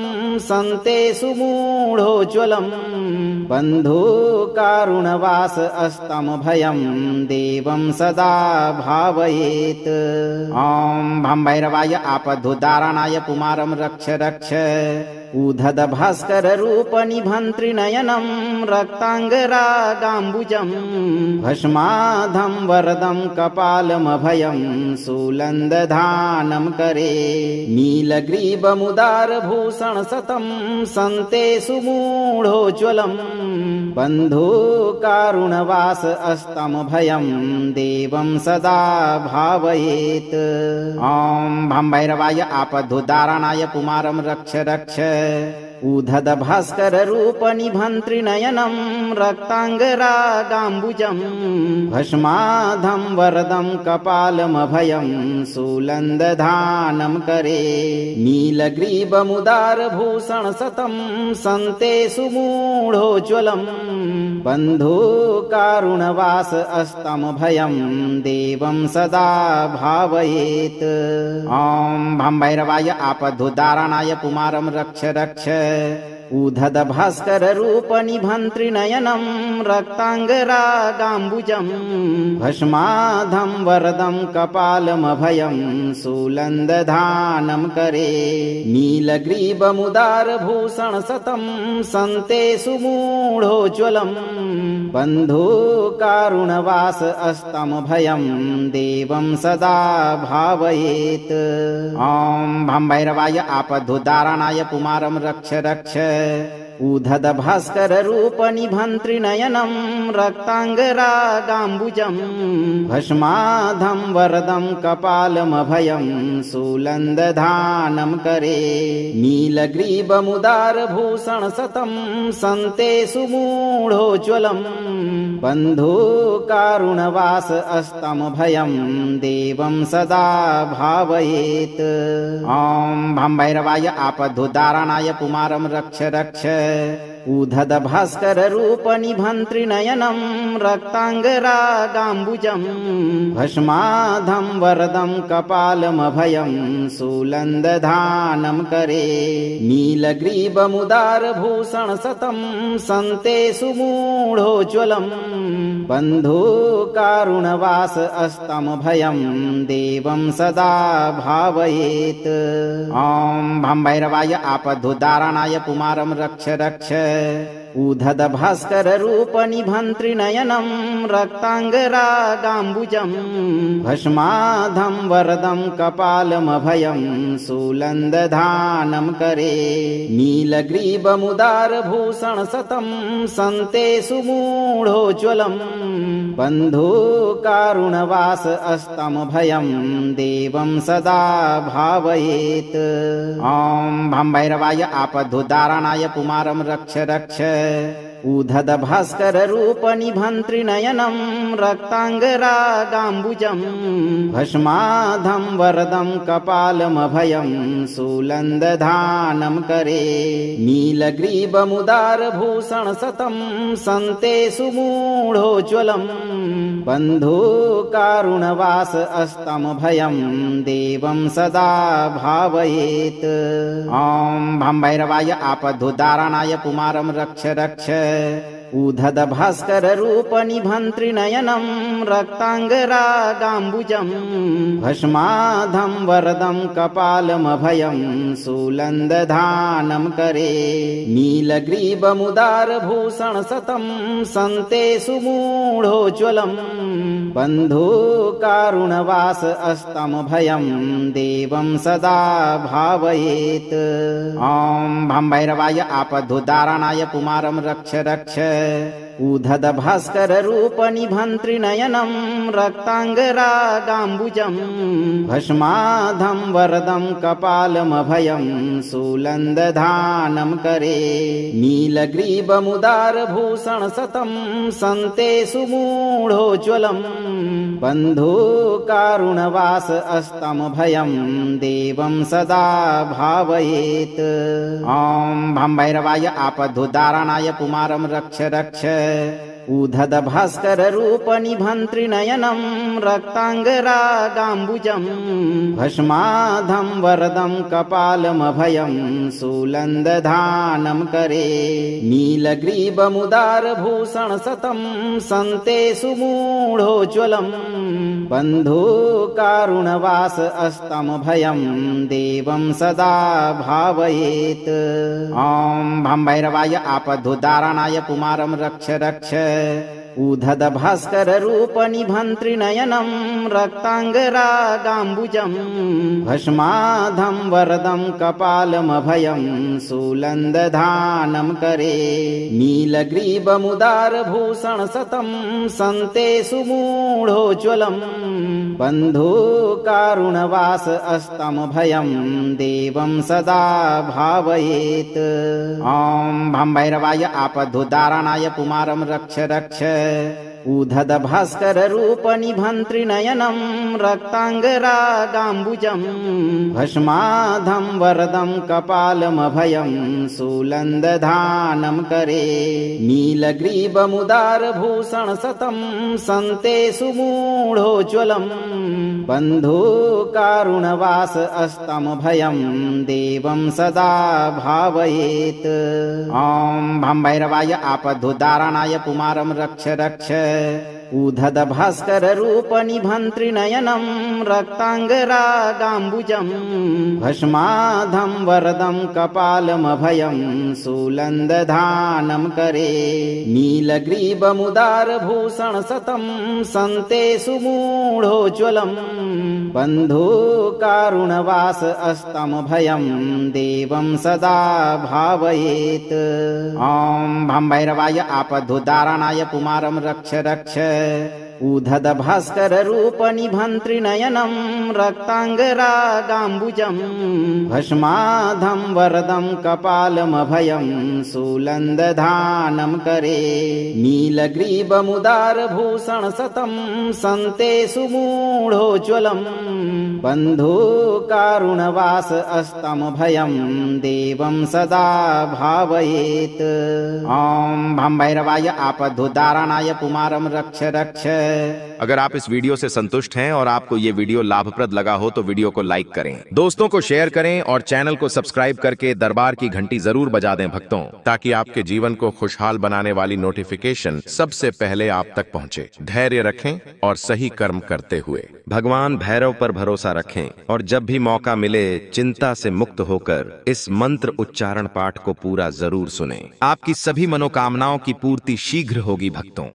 सन्ते सुमूढोज्ज्वलं बन्धुकारुणवास अस्तमभयं देवं सदा भावयेत्। ॐ भं भैरवाय आपद्धुदारणाय पुमारं रक्ष रक्ष उधद भास्कर रूप निभन्त्रिनयनं रक्ताङ्गरागाम्बुजं भस्माधं वरदं कपालमभयं शूलन्दधानं करे नीलग्रीवमुदारभूषण सतं सन्ते सुमूढोज्ज्वलं बन्धुकारुणवास अस्तमभयं देवं सदा भावयेत्। ॐ भं भैरवाय आपद्धुदारणाय पुमारं रक्ष रक्ष उधद भास्कर रूप निभन्त्रिनयनं रक्ताङ्गरागाम्बुजं भस्माधं वरदं कपालमभयं शूलन्दधानं करे नीलग्रीवमुदारभूषण सतं सन्ते सुमूढोज्ज्वलं बन्धुकारुणवास अस्तमभयं देवं सदा भावयेत्। ॐ भं भैरवाय आपद्धुदारणाय पुमारं रक्ष रक्ष उधद भास्कर रूप निभन्त्रिनयनं रक्ताङ्गरागाम्बुजं भस्माधं वरदं कपालमभयं शूलन्दधानं करे नीलग्रीवमुदारभूषण सतं सन्ते सुमूढोज्ज्वलं बन्धुकारुणवास कारुणवास अस्तमभयं देवं सदा भावयेत्। ॐ भं भैरवाय आपद्धुदारणाय पुमारं रक्ष रक्ष। उद्धत भास्कर रूप निभन्त्रिनयनं रक्ताङ्गरागाम्बुजं भस्माधं वरदं कपालमभयं शूलन्दधानं करे। नीलग्रीवमुदारभूषण सतं सन्ते सुमूढोज्ज्वलं बन्धुकारुणवास अस्तमभयं देवं सदा भावयेत्। ॐ भं भैरवाय आपद्धुदारणाय पुमारं रक्ष रक्ष। उद्धत भास्कर रूप निभन्त्रिनयनं रक्ताङ्गरागाम्बुजं भस्माधं वरदं कपालमभयं शूलन्दधानं करे। नीलग्रीवमुदारभूषण सतं सन्ते सुमूढोज्ज्वलं बन्धुकारुणवास अस्तमभयं देवं सदा भावयेत्। ॐ भं भैरवाय आपद्धुदारणाय पुमारं रक्ष रक्ष। उद्धत भास्कर रूप निभन्त्रिनयनं रक्ताङ्गरागाम्बुजं भस्माधं वरदं कपालमभयं शूलन्दधानं करे। नीलग्रीवमुदारभूषण सतं सन्ते सुमूढोज्ज्वलं बन्धुकारुणवास अस्तमभयं देवं सदा भावयेत्। ॐ भं भैरवाय आपद्धुदारणाय पुमारं रक्ष रक्ष। उद्धत भास्कर रूप निभन्त्रिनयनं रक्ताङ्गरागाम्बुजं भस्माधं वरदं कपालमभयं शूलन्दधानं करे। नीलग्रीवमुदारभूषण सतं सन्ते सुमूढोज्ज्वलं बन्धुकारुणवास अस्तमभयं देवं सदा भावयेत्। ॐ भं भैरवाय आपद्धुदारणाय पुमारं रक्ष रक्ष। उद्धत भास्कर रूप निभन्त्रिनयनं रक्ताङ्गरागाम्बुजं भस्माधं वरदं कपालमभयं शूलन्दधानं करे। नीलग्रीवमुदारभूषण सतं सन्ते सुमूढोज्ज्वलं बन्धुकारुणवास अस्तमभयं देवं सदा भावयेत्। ॐ भं भैरवाय आपद्धुदारणाय पुमारं रक्ष रक्ष। उद्धत भास्कर रूप निभन्त्रिनयनं रक्ताङ्गरागाम्बुजं भस्माधं वरदं कपालमभयं शूलन्दधानं करे। नीलग्रीवमुदारभूषण सतं सन्ते सुमूढोज्ज्वलं बन्धुकारुणवास अस्तमभयं देवं सदा भावयेत्। ॐ भं भैरवाय आपद्धुदारणाय पुमारं रक्ष रक्ष। उद्धत भास्कर रूप निभन्त्रिनयनं रक्ताङ्गरागाम्बुजं भस्माधं वरदं कपालमभयं शूलन्दधानं करे। नीलग्रीवमुदारभूषण सतं सन्ते सुमूढोज्ज्वलं बन्धुकारुणवास अस्तमभयं देवं सदा भावयेत्। ॐ भं भैरवाय आपद्धुदारणाय पुमारं रक्ष रक्ष। उद्धत भास्कर रूप निभन्त्रिनयनं रक्ताङ्गरागाम्बुजं भस्माधं वरदं कपालमभयं शूलन्दधानं करे। नीलग्रीवमुदारभूषण सतं सन्ते सुमूढोज्ज्वलं बन्धुकारुणवास अस्तमभयं देवं सदा भावयेत्। ॐ भं भैरवाय आपद्धुदारणाय पुमारं रक्ष रक्ष। उद्धत भास्कर रूप निभन्त्रिनयनं रक्ताङ्गरागाम्बुजं भस्माधं वरदं कपालमभयं शूलन्दधानं करे। नीलग्रीवमुदारभूषण सतं सन्ते सुमूढोज्ज्वलं बन्धुकारुणवास अस्तमभयं देवं सदा भावयेत्। ॐ भं भैरवाय आपद्धुदारणाय पुमारं रक्ष रक्ष। उधद भास्कर रूप निभन्त्रिनयनं रक्ताङ्गरागाम्बुजम् भस्माधं वरदं कपालमभयं शूलन्दधानं करे नीलग्रीवमुदारभूषणशतं सन्ते सुमूढोज्ज्वलम् बन्धुकारुणवास अस्तमभयं देवं सदा भावयेत्। ॐ भं भैरवाय आपद्धुदारणाय कुमारं रक्ष रक्ष उधद भास्कर रूप निभन्त्रिनयनं रक्ताङ्गरागाम्बुजं भस्माधं वरदं कपालमभयं शूलन्दधानं करे नीलग्रीवमुदारभूषणशतं सन्ते सुमूढोज्ज्वलम् बन्धुकारुणवास अस्तमभयं देवं सदा भावयेत्। ॐ भं भैरवाय आपद्धुदारणाय कुमारं रक्ष रक्ष। अगर आप इस वीडियो से संतुष्ट हैं और आपको ये वीडियो लाभप्रद लगा हो तो वीडियो को लाइक करें, दोस्तों को शेयर करें और चैनल को सब्सक्राइब करके दरबार की घंटी जरूर बजा दें भक्तों, ताकि आपके जीवन को खुशहाल बनाने वाली नोटिफिकेशन सबसे पहले आप तक पहुंचे। धैर्य रखें और सही कर्म करते हुए भगवान भैरव पर भरोसा रखें और जब भी मौका मिले चिंता से मुक्त होकर इस मंत्र उच्चारण पाठ को पूरा जरूर सुनें। आपकी सभी मनोकामनाओं की पूर्ति शीघ्र होगी भक्तों।